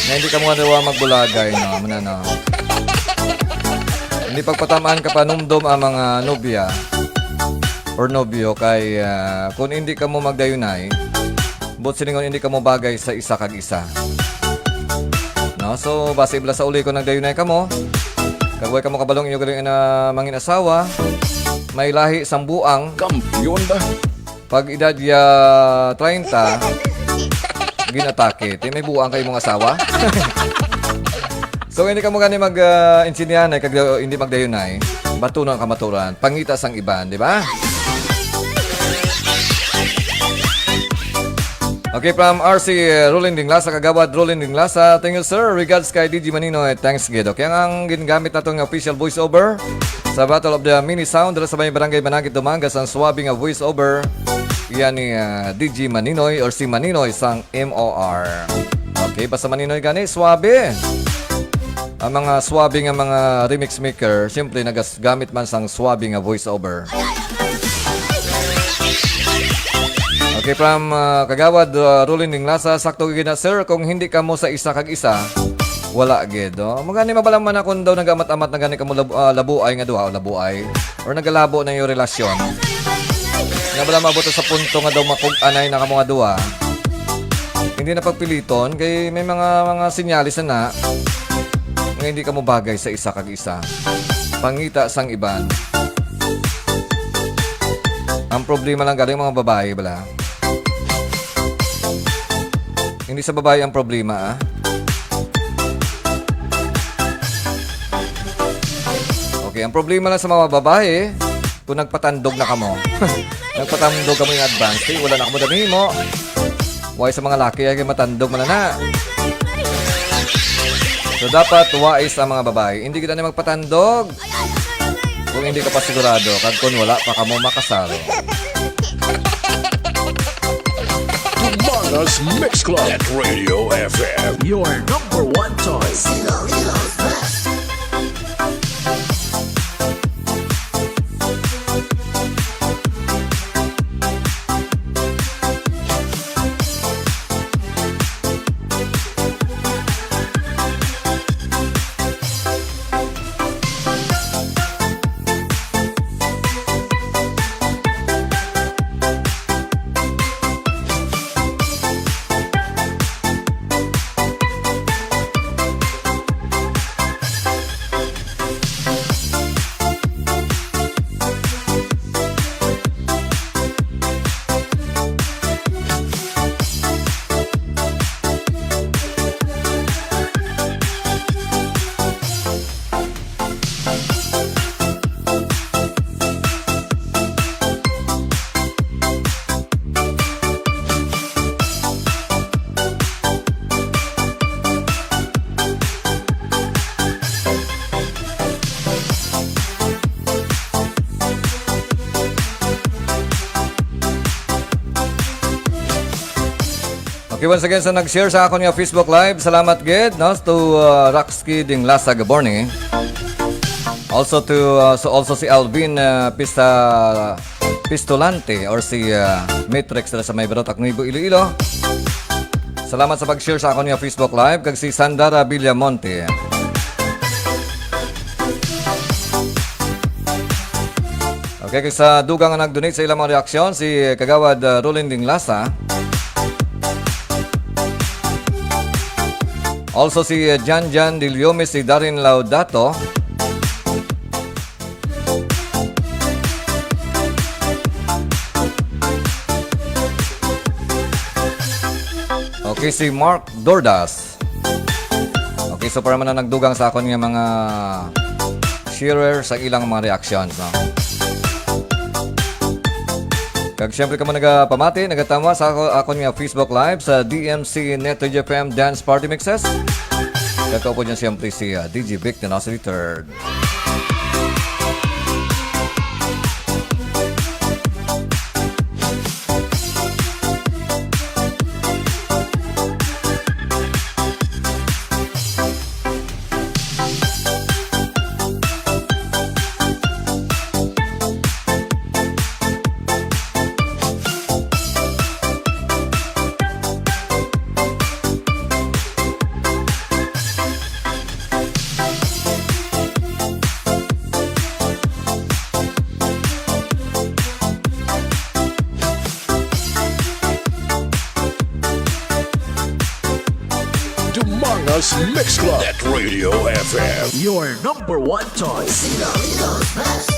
Na hindi ka mga duwa magbulagay na. Manana. Hindi pagpatamaan ka panumdum ang mga nobya or nobyo kay kung hindi ka mo magdayunay, but siningon hindi ka mo bagay sa isa kag isa. No? So, base ibla sa uli ko nagdayunay ka mo, kagway ka mo kabalong iyo galing na mangin asawa, may lahi sang buang. Kampiyon ba? Pag edad ya 30, ginatake. May buang kayo mong asawa. So, hindi ka mo gani mag-insinyahan kag hindi magdayunay, batunon ang kamaturan, pangita sang iban, di ba? Okay, from RC Rolling Dinglasa, Kagawad Rolling Dinglasa. Thank you, sir. Regards kay DJ Maninoy. Thanks, Gid. Okay, ang ginagamit na itong official voiceover sa Battle of the Mini Sound dala sa may Barangay Banagit, Dumangas, ang swabe nga voiceover. Yan ni DJ Maninoy or si Maninoy sang MOR. Okay, basta Maninoy gani, swabe. Ang mga swabe nga mga remix maker, siyempre nagamit man sang swabe nga voiceover. Okay, from Kagawad Rolling Dinglasa, sakto gina sir, kung hindi ka mo sa isa kag isa, wala gid. Magani mabalang man akong daw nagamat-amat na gani ka mo labuay nga duha o labuay or nagalabo na yung relasyon. Nga bala mabuto sa punto nga daw makug-anay na ka mga duha. Hindi na pagpiliton kay may mga sinyalis na nga hindi ka mo bagay sa isa kag isa. Pangita sang iban. Ang problema lang galing mga babae bala. Hindi sa babae ang problema, Okay, ang problema lang sa mga babae, kung nagpatandog na kamo. Nagpatandog ka mo yung advance, wala na kamo dami mo. Why sa mga laki ay matandog man na. So dapat wais ang mga babae, hindi kita na magpatandog. Kung hindi ka pa sigurado, kag kung wala pa kamo makasaro. Dumangas Mix Club at Radio FM, your number one choice. Okay, once again sa nag-share sa akon nga Facebook Live, salamat gid no to Roxky Ding Lasa Gaborni. Also to also si Alvin Pistolante or si Matrix sa may Barot Aknibo Iloilo. Salamat sa pag-share sa akon nga Facebook Live kag si Sandara Villamonte. Okay, kag sa dugang nga nag-donate sa ilang mga reaksyon si Kagawad Rolin Ding Lasa. Also si Jan Dilyome, si Darin Laudato. Okay, si Mark Dordas. Okay, so para man na nagdugang sa akon nga mga sharer sa ilang mga reactions, no? Kag syempre ka mo nagapamati, nagatama sa akon nga Facebook Live sa DMC Neto FM Dance Party Mixes. Kag po dyan syempre si DJ Vic the Nosso III. Dumangas Mix Club at Radio FM. Your number one choice. Sigaritos Best.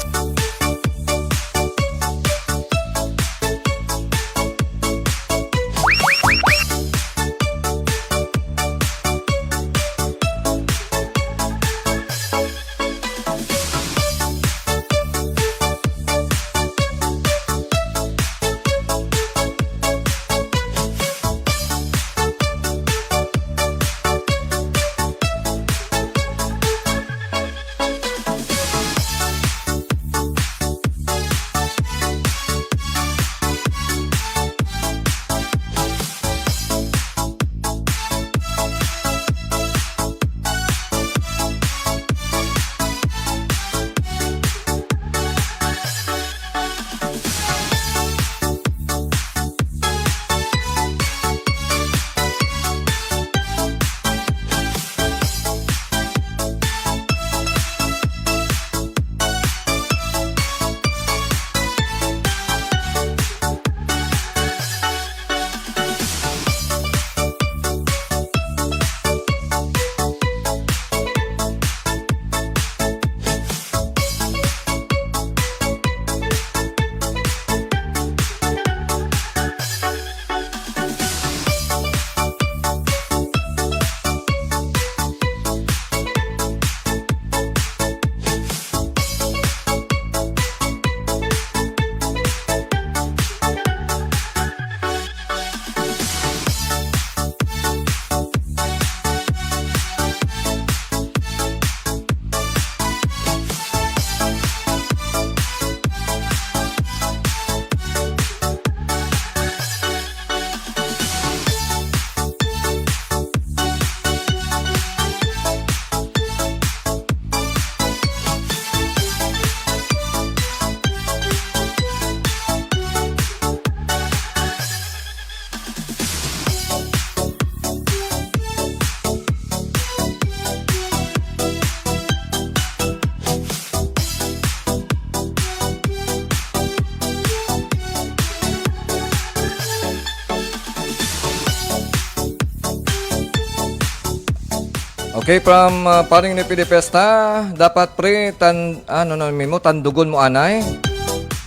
Okay, from paring ni Pilipesta, dapat pre tandugon mo anay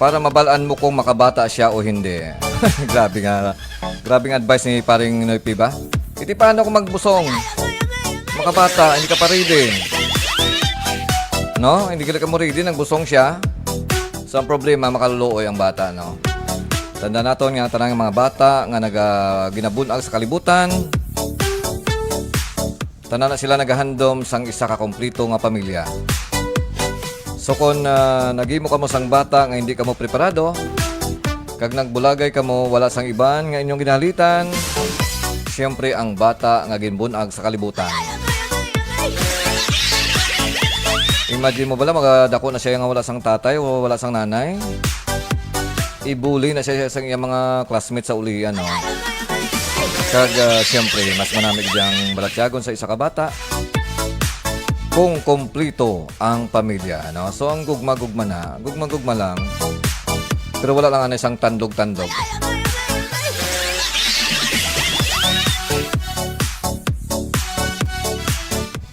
para mabalaan mo kung makabata siya o hindi. Grabe nga advice ni paring Noypi ba? Iti paano kung magbusong? Makabata, hindi ka pa ready. No? Hindi ka mo ready, nagbusong siya. So ang problema, makaluluoy ang bata, no? Tanda naton nga tanang mga bata nga ginabunag sa kalibutan. Tanan na sila nagahandom sang isa ka kompleto nga pamilya. So kung nagimo ka mo sang bata nga hindi ka mo preparado, kag nagbulagay ka mo wala sang iban nga inyong ginalitan, siyempre ang bata nga ginbunag sa kalibutan. Imagine mo bala, magadako na siya nga wala sang tatay o wala sang nanay. Ibuli na siya sa iyang mga classmates sa ulian, no? Kag siyempre, mas manamig diyang balatyagon sa isa ka bata kung kompleto ang pamilya, no? So ang gugma-gugma lang. Pero wala lang isang tandog-tandog.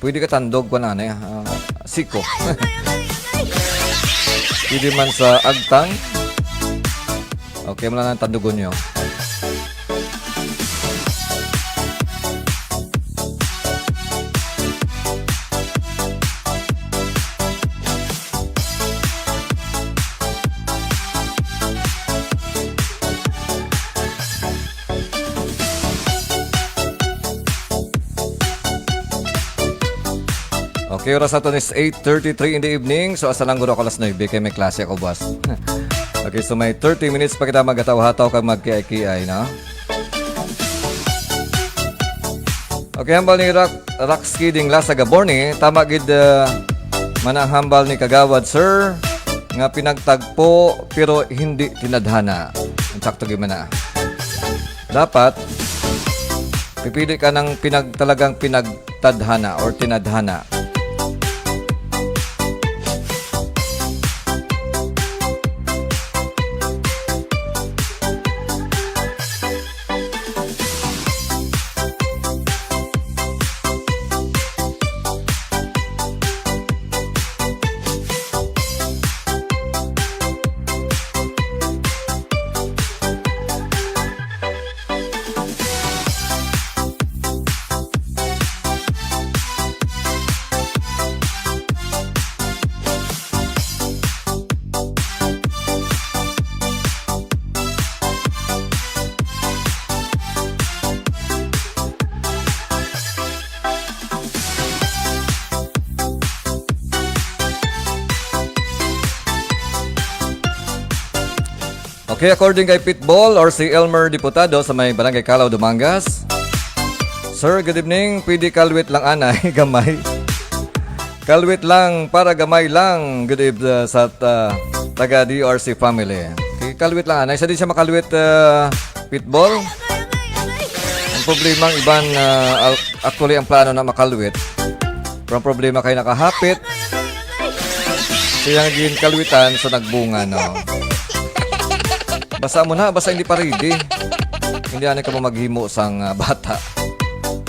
Pwede ka tandog ko na siko. Pwede man sa agtang. Okay, mula na tandugon nyo. Okay, oras natin is 8:33 in the evening. So, asa lang guro ako alas 9 kaya may klase ako, boss. Okay, so may 30 minutes pa kita magataw-hataw kag magkiay-kiay, no? Okay, hambal ni Rock Skidding Lasa Gaborni. Tama gid manang hambal ni Kagawad, sir. Nga pinagtagpo pero hindi tinadhana. Ang sakto gyud man na. Dapat pipili ka ng talagang pinagtadhana or tinadhana. Okay, according kay Pitbull or si Elmer Diputado sa may Barangay Calao, Dumangas. Sir, good evening. Pwede kalwit lang anay, gamay. Kalwit lang para gamay lang. Good evening sa taga DRC family. Okay, kalwit lang anay. Sa di siya makalwit, Pitbull. Ang problema ang iban, actually ang plano na makalwit. Pero ang problema kayo nakahapit. Kaya nga kalwitan sa nagbunga, no? Basa mo na, basa hindi pa ready. Hindi na ka mo maghimo sang bata.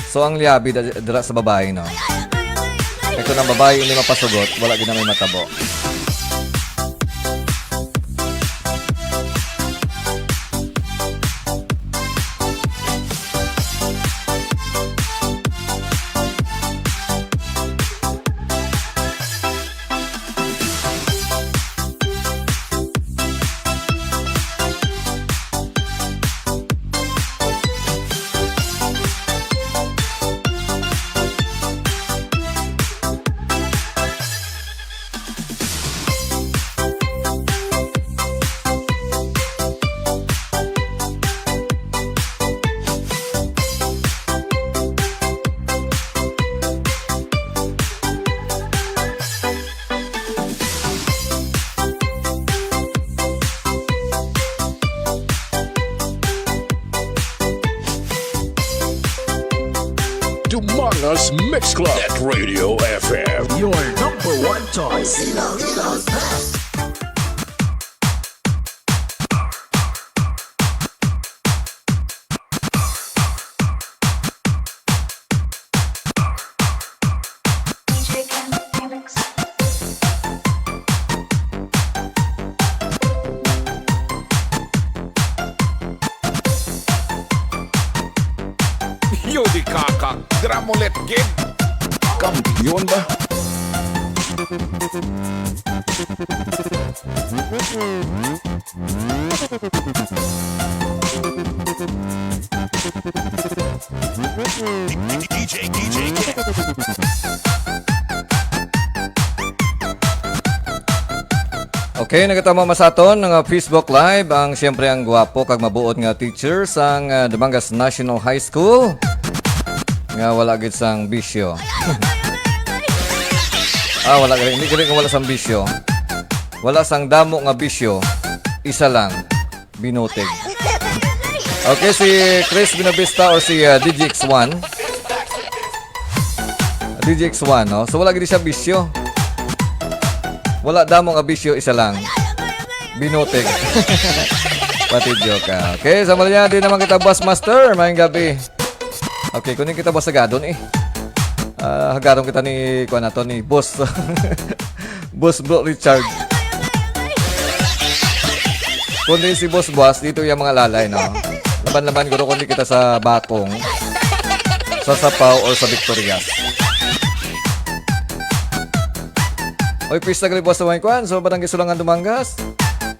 So ang liabi dira sa babae, no? Ito ng babae hindi mapasugot, wala gina may matabo. Dumangas Mix Club at Radio FM. Your number one choice. Ilocos Best. Yodi kakak, Dramolet Gig. Kampiyon ba? DJ. Okay, nagatama masaton ng Facebook Live ang siyempre ang gwapo kag mabuot nga teacher sang Dumangas National High School. Nga wala gid sang bisyo. Wala gid, hindi gid wala sang bisyo. Wala sang damo nga bisyo. Isa lang, binutig. Okay, si Chris Binabista or si DJX1. DJX1, no? So wala gid siya bisyo. Wala damong abisyo, isa lang. Binutig. Pati joke ka. Okay, sa malaya din naman kita, Boss Master. Mayang gabi. Okay, kunin kita, Boss Agadon eh. Hagaron kita ni, kuha na to, ni Boss. Boss Bro Richard. Kundi si Boss dito yung mga lalay, no? Laban-laban guro kundi kita sa Bakong, sa Sapaw, or sa Victorias. Oy, pista gali Boss sa Kuan. So, Barangay Sulangan, Dumangas.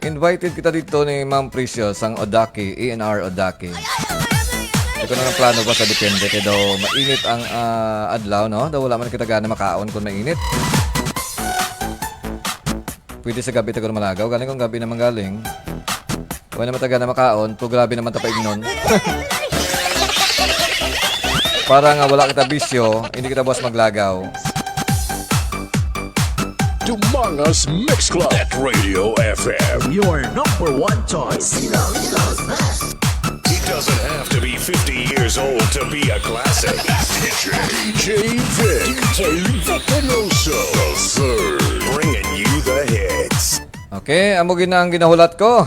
Invited kita dito ni Ma'am Precious, ang Odaki, ENR Odaki. Ito na ng plano ba sa depende. Kaya daw mainit ang adlaw, no? Daw wala man kita gana makaon kung mainit. Pwede sa gabi tayo malagaw. Galing kung gabi naman galing. Wala naman taga na makaon. Pero grabe naman tapaig nun. Para nga wala kita bisyo, hindi kita Boss maglagaw. Dumangas Mix Club at Radio FM. Your number one choice. He doesn't have to be 50 years old to be a classic. DJ Vic. DJ Victoroso. The third. Bringing you the hits. Okay, amo gina ang ginahulat ko.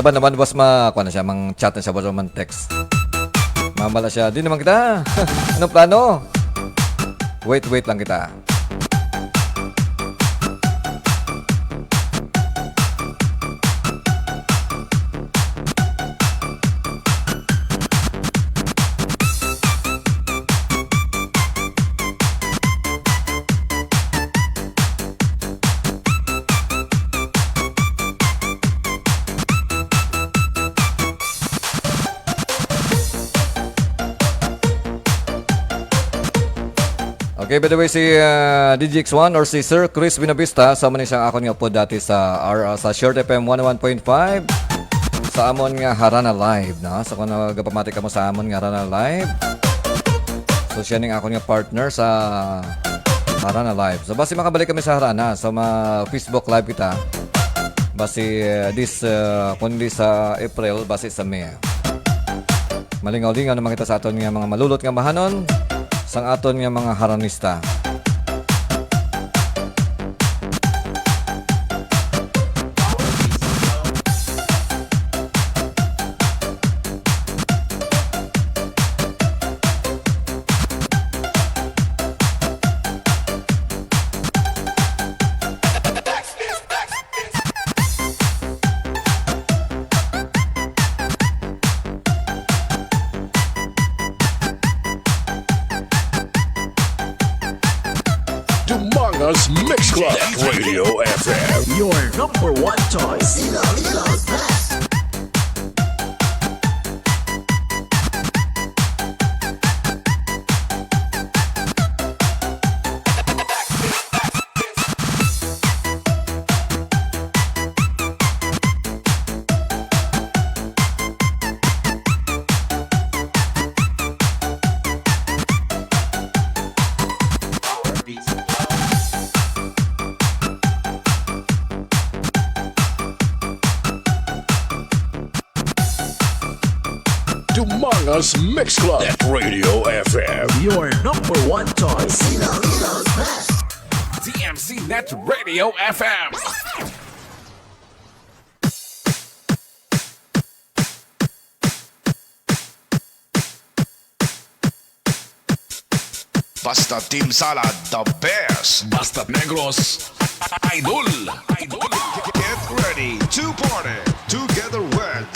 Laban naman Boss kuha na siya, mang chat na siya, Boss man text. Mamala siya, di naman kita. Anong plano? Wait lang kita. Okay, by the way, si DJX1 or si Sir Chris Binabista, sa man siyang akon nga po dati sa Short FM 101.5 sa amon nga Harana Live, no? So kung nagapamatik ka mo sa amon nga Harana Live, so siya ning akon nga partner sa Harana Live. So basi makabalik kami sa Harana, sa Facebook Live kita. Basi kundi sa April, basi sa May. Malingaw-lingaw naman kita sa aton nga mga malulot nga mahanon, sang aton nga mga haranista. Dumangas Mix Club at Radio FM. Your number one choice. Dumangas Mix Club at Radio FM. Your number one choice. DMC Net Radio FM. Basta Team Salad, the best. Basta Negros, Idol. Get ready to party together with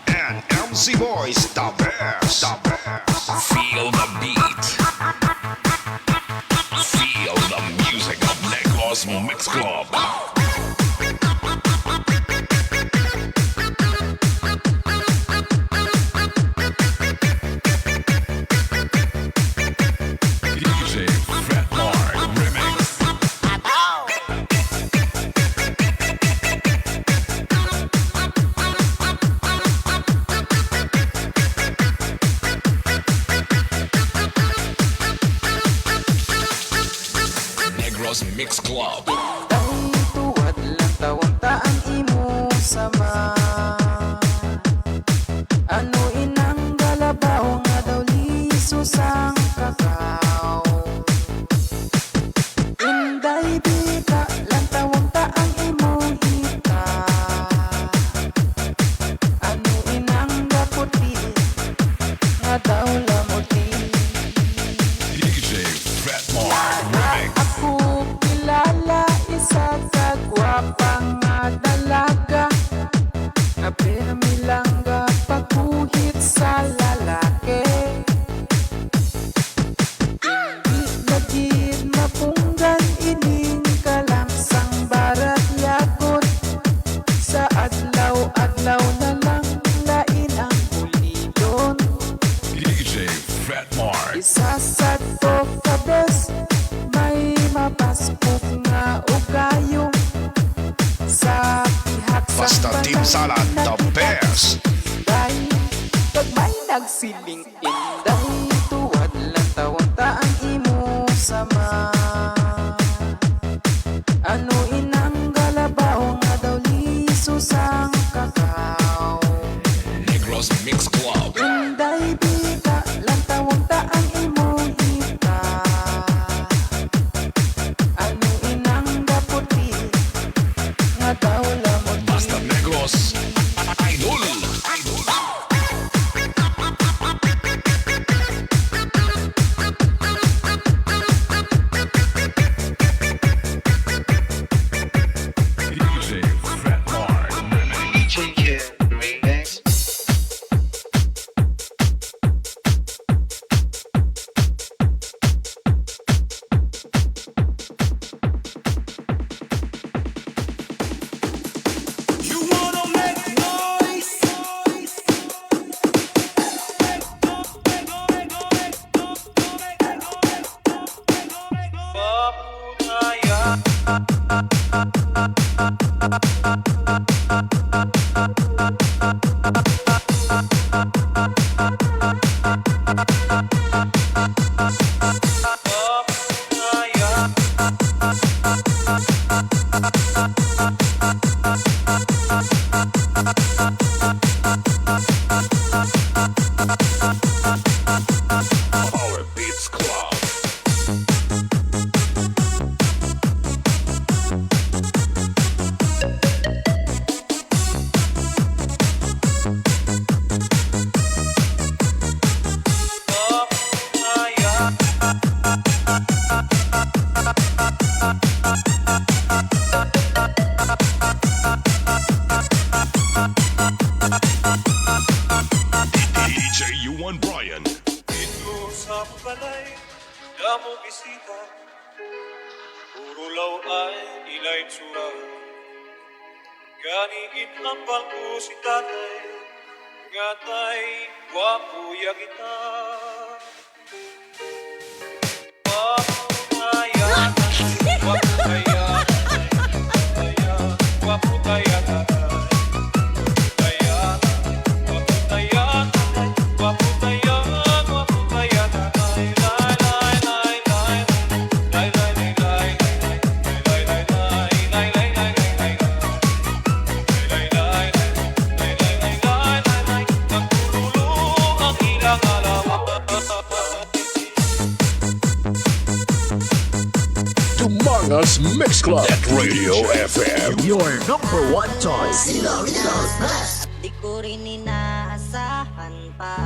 and MC Boys, the best. Feel the beat. Feel the music of Negros Mix Club. DJ Fat Mark Remix. sama. Ano inang galabaw nga daw liso sang kakao. Inday bika lang tawang taang imong hita. Ano inang gaputi nga daw lamuti. DJ Fretmore Remix. Ako kilala isa ka gwapang nga dalaga. Apirmilangga pagkuhit sa lalaki. Hindi nagid mapunggan ining kalangsang barat yagot. Sa adlaw-adlaw na lang lain ang pulidon. DJ Fretmore. Isasad ko kabes, may mapaspok nga ugayo. Sa pihak sa Basta Team Salad, the best. Day, pag may nagsiling inday, tuwad lang tawang taang imo sama. Ano inang galabaw nga daw liso sang kakao. Negros Mix Club. Inday bika lang tawang taang imo hita. Ano inang gaputi nga daw lamuti. Basta Negros. Idol. DJ Fretmore Remix. Remix. Power Beats Club. DJ Yuan Brian. Ito sa balay, damo bisita. Puro law ay ilay tsura. Ganiin ang palko si tatay. Ngatay, wapo ya kita. Wapo kaya, wapo kaya, wapo kaya, Dumangas Mix Club at Radio FM. Your number one choice. Ilocos Best. Di ko rin inaasahan pa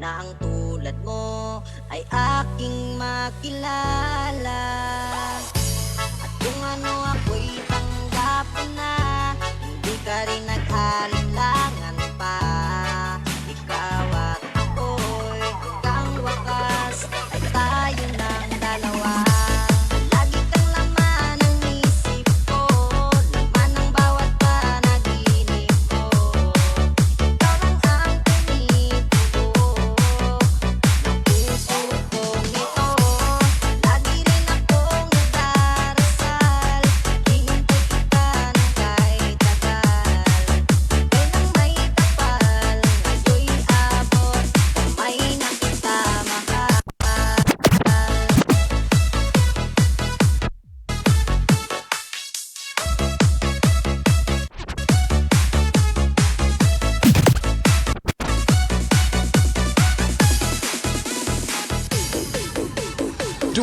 na ang tulad mo ay aking makilala. At kung ano ako'y tanggap na, hindi ka rin nag-alinlangan pa. Ikaw at ako'y hanggang wakas ay tayo ng dalawa. Lagi kang laman ng isip ko, laman ng bawat panaginip ko. Ikaw lang ang pinito ko, ng puso kong ito. Lagi rin akong nagdarasal, hihintay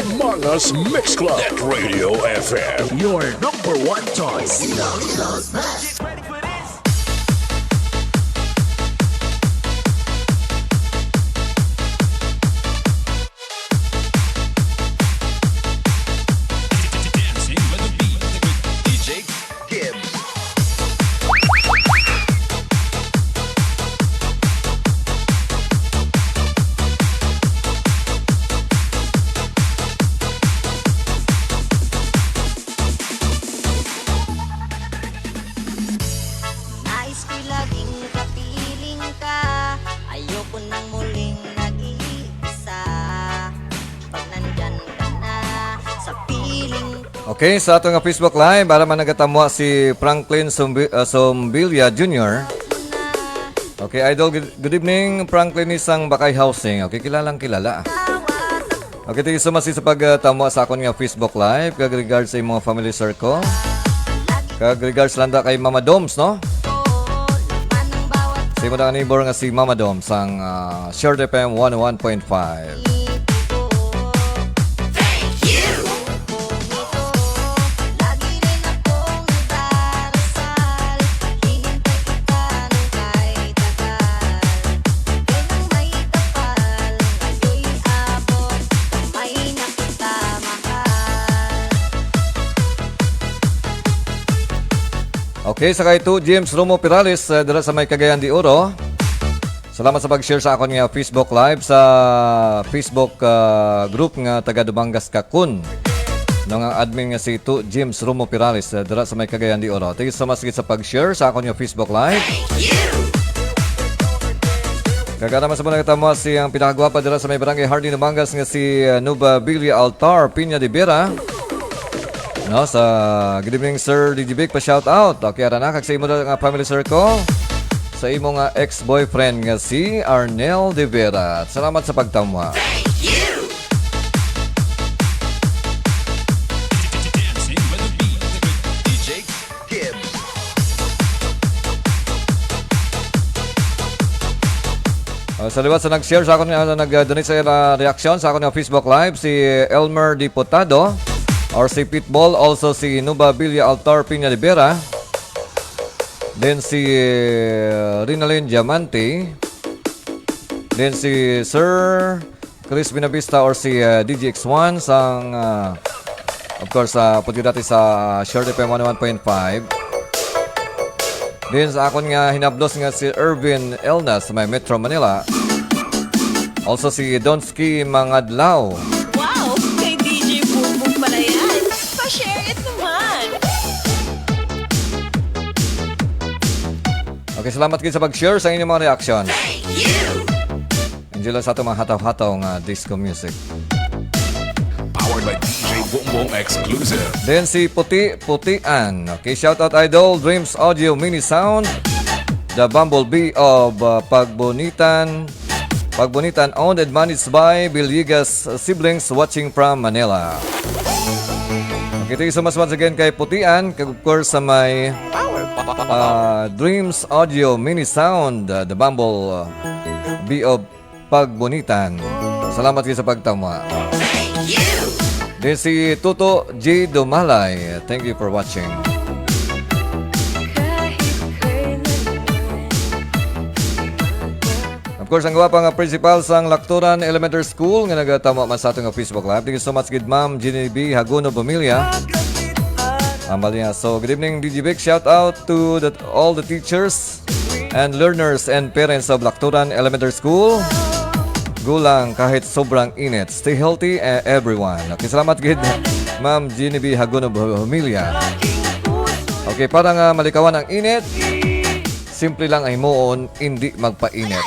Among Us Mix Club. Net Radio FM. Your number one choice. Ilocos Best. Nais ko'y laging nakapiling ka. Ayoko nang muling nag-iisa. Pag nandyan ka na sa piling ko. Okay, sa atong nga Facebook Live, para man nagatamwa si Franklin Sombilia Jr. Okay, Idol, good evening. Franklin isang Bakay Housing. Okay, kilalang kilala. Okay, thank you so much sa pagtamwa sa akong nga Facebook Live. Kag regards sa imong family circle. Kag regards landa kay Mama Doms, no? Sa imo na neighbor nga si Mama Doms ang Short FM 101.5. Okay, sakay to James Romo Pirales dala sa may Cagayan de Oro. Salamat sa pag-share sa akong nga Facebook Live sa Facebook group nga taga Dumangas Kakun. Nung ang admin nga si to James Romo Pirales dala sa may Cagayan de Oro. Thank you so much sa pag-share sa akong nga Facebook Live. Kagana mas mo nagtamo si ang pinakagwapa dala sa may barangay Hardy Dumangas nga si Nuba Billy Altar Piña de Vera. No, sa good evening Sir DJ Vic, pa shout out. Okay, ara na kag sa imo nga family circle. Sa imo nga ex-boyfriend nga si Arnel De Vera. Salamat sa pagtamwa. Sa liwat sa nag-share sa akong nag-donate sa reaction sa akong Facebook Live si Elmer Diputado. Or si Pitbull, also si Nuba Bilya Altar Piña de Vera. Then si Rinalyn Diamante. Then si Sir Chris Binavista or si DJ X1 sang of course puti dati sa Short FM 101.5. Then sa akon nga hinablos nga si Irvin Elnas sa may Metro Manila. Also si Donski Mangadlaw. Wow! Kay DJ Boom Boom pala yan. Pa-share it naman. Okay, salamat kayo sa pag-share sa inyong mga reaction. Enjoy lang sa itong mga hataw-hataw nga disco music. Powered by DJ Boom Boom Exclusive. Then si Putian. Okay, shout out Idol, Dreams Audio Mini Sound, the Bumblebee of Pagbunitan, owned and managed by Villegas siblings watching from Manila. Okay, thank you so much once again kay Putian. Of course sa may Dreams Audio Mini Sound, the Bumblebee of Pagbunitan. Salamat kayo sa pagtama. Then si Tuto J. Dumalay. Thank you for watching. Of course, ang gwapa nga principal sang Lacturan Elementary School nga nagatama man sa atong Facebook Live. Thank you so much, good ma'am Genevieve Haguno Bumilya. So, good evening, DJ Vic. Shout out to all the teachers and learners and parents of Lacturan Elementary School. Gulang kahit sobrang init. Stay healthy, everyone. Okay, salamat, good ma'am Genevieve Haguno Bumilya. Okay, para nga malikawan ang init, simple lang ay moon, hindi magpainit.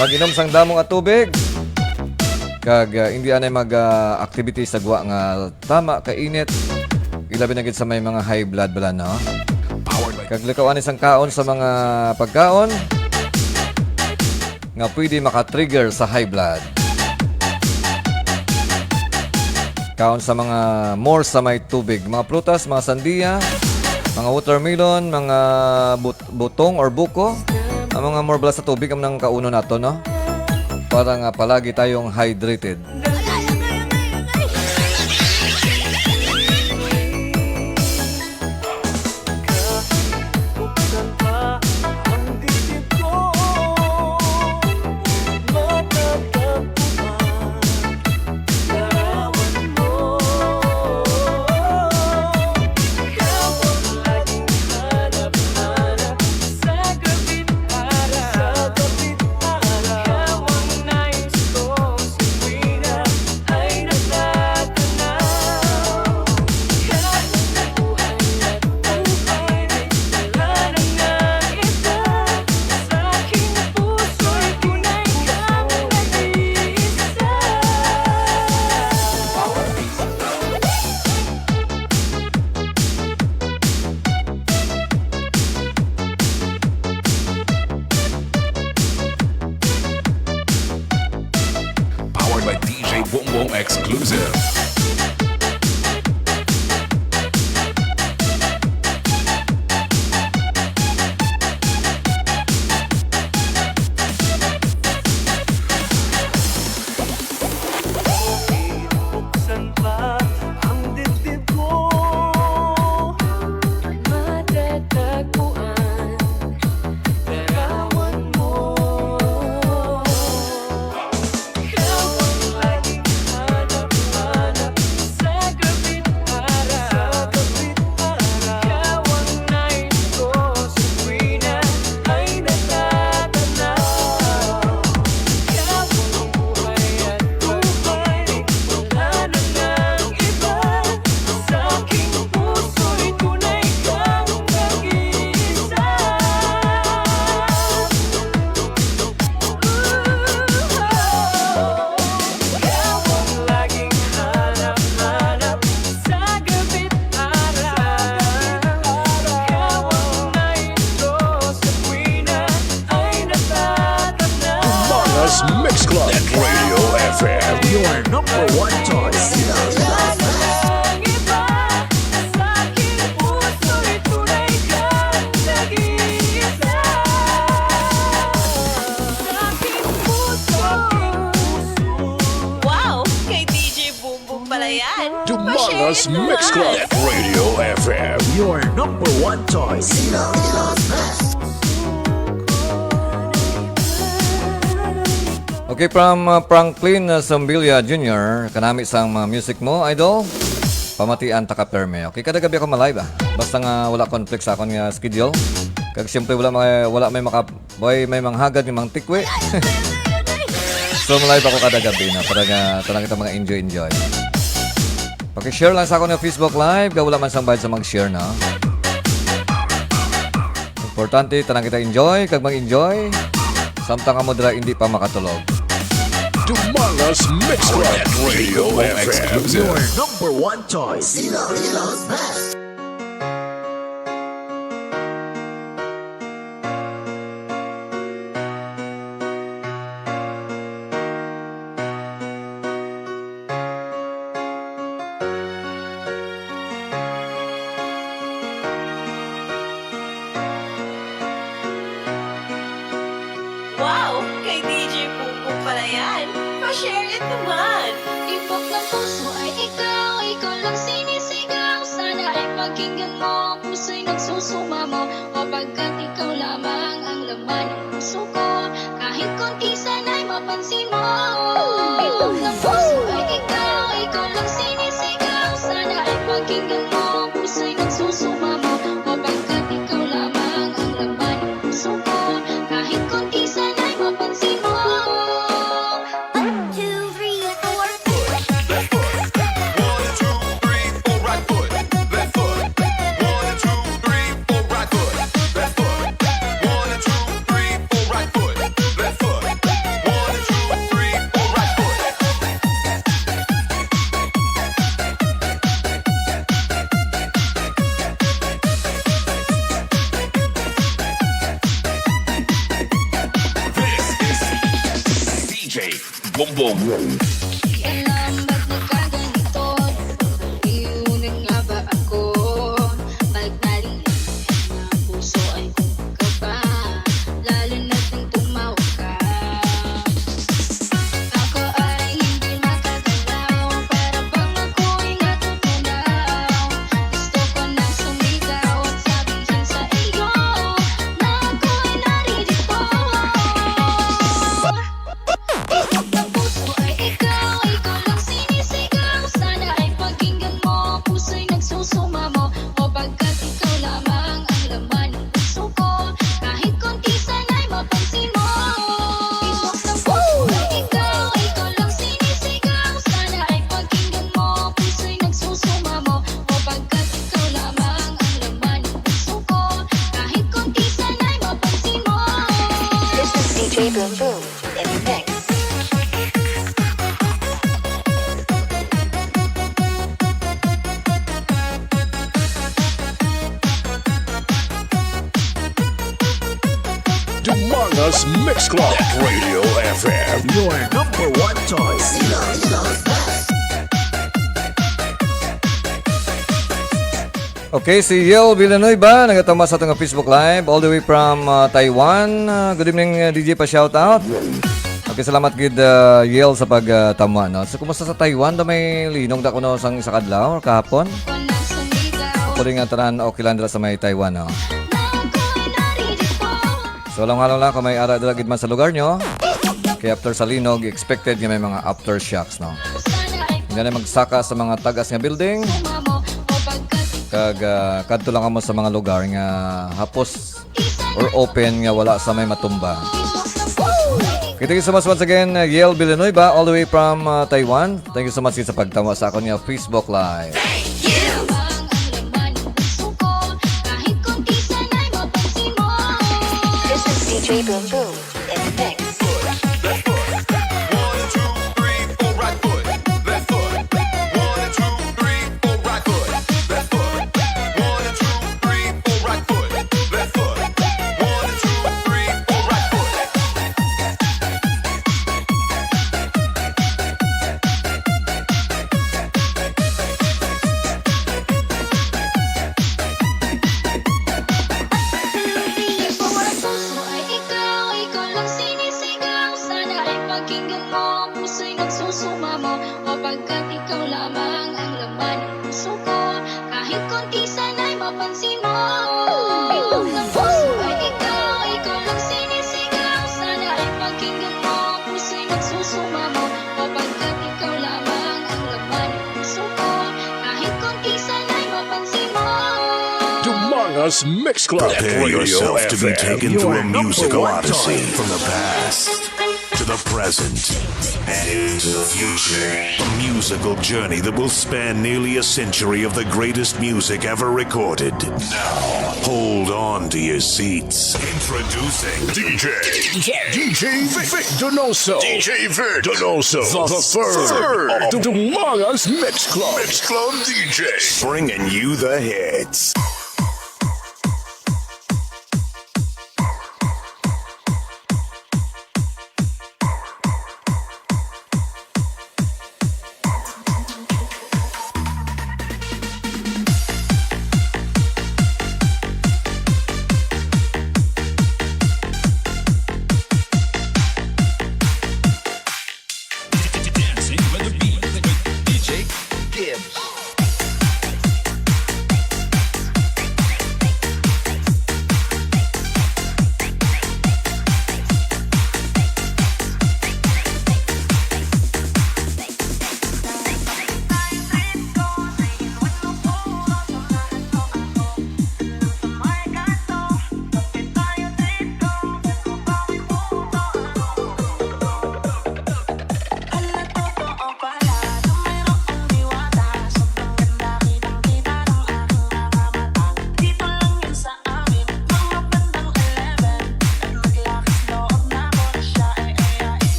Mag-inom sang damong at tubig. Kag hindi anay mag-activity sa gwa nga tama kainit. Ilabi na gid sa may mga high blood bala, no? Kag likawan isang kaon sa mga pagkaon nga pwede maka-trigger sa high blood. Kaon sa mga more sa may tubig, mga prutas, mga sandiya, mga watermelon, mga butong or buko. Ang mga more bala sa tubig ang nang kauno nato, no? para nga palagi tayong hydrated. Powered by DJ Bongbong Exclusive. Mix Club at Radio FM, your number one choice. Wow! Kay DJ Boom Boom pala yan. Dumangas Mix Club at Radio FM, your number one choice. Okay, from Franklin Sambilia Jr., kanami sang music mo, idol. Pamatian taka perme. Okay, kada gabi ako malive ah. Basta nga wala conflict sa akong schedule. Kag siyempre wala may may manghagad yung mga tikwe. So malive ako kada gabi na para talaga kita mga enjoy. Paki-share lang sa ako ng Facebook Live, wala man sang bayad sa mag-share na. Importante tanang kita enjoy, kag mag-enjoy. Samtang ka mo dira hindi pa makatulog. Dumangas Mix Club at Radio FM, your number one choice. Wow! Kay DJ Boom Boom pala yan. Pa-share it naman. Ipok ng puso ay ikaw, ikaw lang sinisigaw. Sana ay pakinggan mo, puso'y nagsusuma mo. Kapagkat ikaw lamang ang laman ng puso ko, kahit konti sana'y mapansin mo. Ipok ng puso ay ikaw, ikaw lang sinisigaw. Sana ay pakinggan mo, puso'y nagsusuma mo. Kapagkat ikaw lamang ang laman ng puso ko, kahit konti sana'y mapansin mo. 1, 2, 3, 4. DJ Bongbong. Alam ba't nagkaganito? Iunin nga ba ako? Pag narinig ang puso ay kung ka ba, lalo na't nang tumawag ka. Dumanga's Mix Club Radio FM. Your number one choice. Ilonggo's best. Okay, si Yel Villanueva nagatama sa ating Facebook Live all the way from Taiwan. Good evening, DJ pa shout out. Okay, salamat gid Yel sa pagtama no. So kumusta sa Taiwan? Da may linong da kuno sang isa kadlaw or kahapon? Ako rin nga tanan okay lang dira sa may Taiwan no. So lang kung may ara dira gid man sa lugar nyo. Kaya after sa linog, expected nga may mga aftershocks no. Nga magsaka sa mga tagas nga building. Kag kadto lang mo sa mga lugar nga hapos or open nga wala sa may matumba. Okay, thank you so much once again, Yel Villanueva all the way from Taiwan. Thank you so much sa pagtawa sa akong Facebook Live. This is DJ Boom Boom in the mix. Dumanga's Mix Club Prepare Radio yourself to be FM. taken through a musical odyssey from the past to the present and into the future. A musical journey that will span nearly a century of the greatest music ever recorded. Now, hold on to your seats. Introducing DJ Vic Donoso. DJ Vic Donoso. The third of Dumanga's Mix Club. Mix Club DJ. bringing you the hits.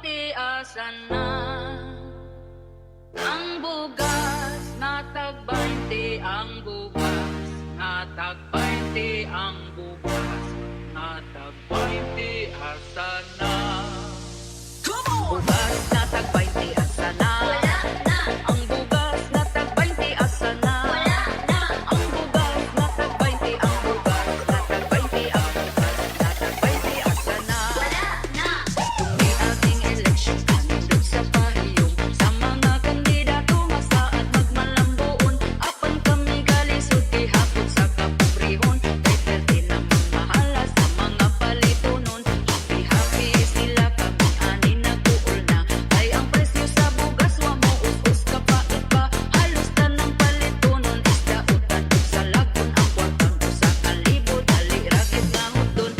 20 asan na. Ang bugas na tag 20, ang bugas na tag 20, ang bugas na tag 20 asan na. Bugas na tag 20 asan na. Ang bugas na tag 20 asan na. Ang bugas na tag 20, ang bugas na tag 20, ang bugas na tag 20 asan na. Kung di ating election, nandun sa pahiyong sa mga kandidato masaad magmalambuon. Apan kami galisod kay hapon sa kapobrehon. Kay pwede namang mahala sa mga palitunon. Happy sila kami ani nagtuol na. Ay ang presyo sa bugas wa mo us-us ka pa iba. Halos tanang palitunon isda utan ug sa lagon. Ang kwartang usa ka libo dali ragit nga hudon.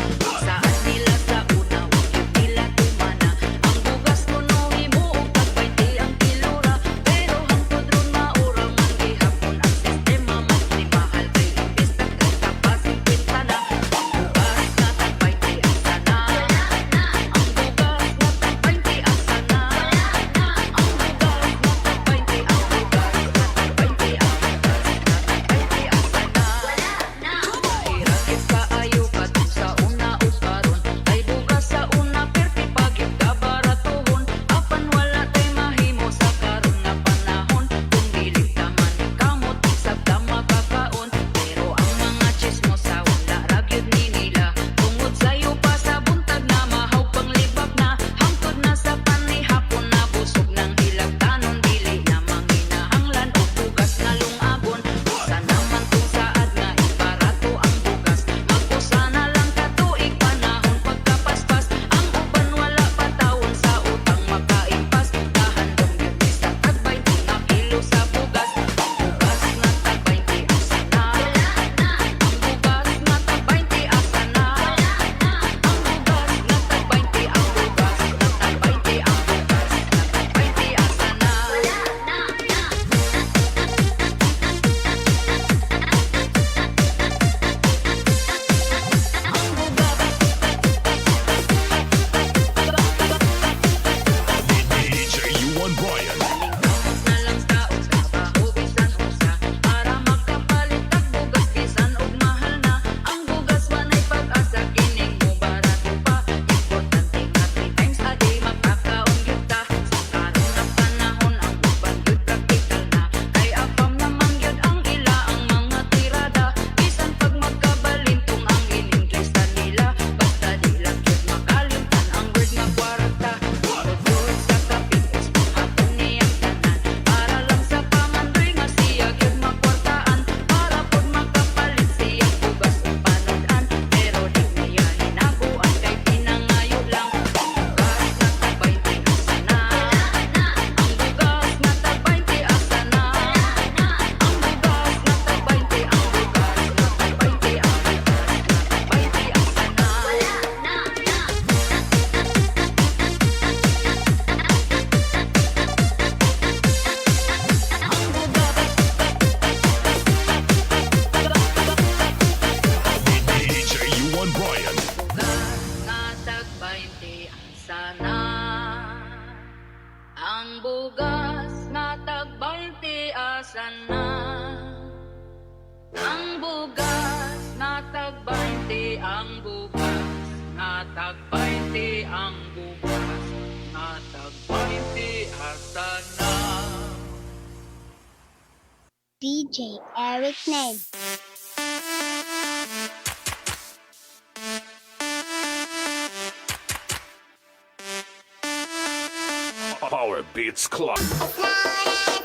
Saan nila sa una ug nila tumana. Ang bugas kuno himuog tag 20 ang kilora. Pero hangtod ron maura man gihapon ang sistema mas ni mahal kay imbes na kapasig kwenta na. Bugas na tag 20 ang sana. Ang bugas na tag 20 ang sana. Ang bugas na tag 20 ang bugas na tag 20 ang bugas na tag 20 ang sana. Irakit kaayo kadto sa una ug karon. Ay bugas sa una perti pagit ka baratuhon. Apan wala tay mahimo sa karon nga panahon. Kung dili ta man kamot isab ta makakaon. Pero ang mga chismosa wala ra gyud ni nila. Tungod sayo pa sa buntag na mahaw pang libak na. Hangtod na sa panihapon na busog ng hilagtanon. Dili na manginahanglan og bugas nga lungagon. Usa naman tong saad nga ibarato ang bugas. Mag-usa na lang katuig panahon pagkapaspas. Ang uban wala patawon sa utang makaimpas. Kahandom gyud ni sa tag 20 nga kilo sa bugas. Bugas na tag 20 ang sana. Ang bugas na tag 20 ang sana. Ang bugas na tag 20 ang bugas na tag 20 ang bugas na tag 20 ang sana. DJ U1 Brian. Kamot na lang taon sa trabaho bisan usa para makapalit tag bugas bisan og mahal na. Ang bugas wanay pag-asa kining mo barato pa. Importante nga 3 times a day makakaon gyud ta. Sa karon nga panahon ang uban gyud praktikal na. Kay apam naman gyud ang ila ang mga tirada. Bisan pag magkabalintong ang in-English nila. Basta di lang gyud makalimtan ang word nga kwarta. Tugod sa kapit aton niyang tanan. Para lang sa pamandoy nga siya gyud makwartaan. Para pud makapalit siya bugas ug panudan. Pero di niya hinaguan kay pinangayo lang. Bugas na tag 20 ang sana. Ang bugas na tag 20 ang sana. Ang bugas na tag 20 ang bugas na tag 20 ang bugas na tag 20 ang sana. DJ U1 Brian. Bugas na tag 20 ang sana. Ang bugas na tag 20 asan na. Ang bugas na tag 20 ang bugas na tag 20 ang bugas na tag 20 asan na. DJ Eric Name. Power Beats Club. Flying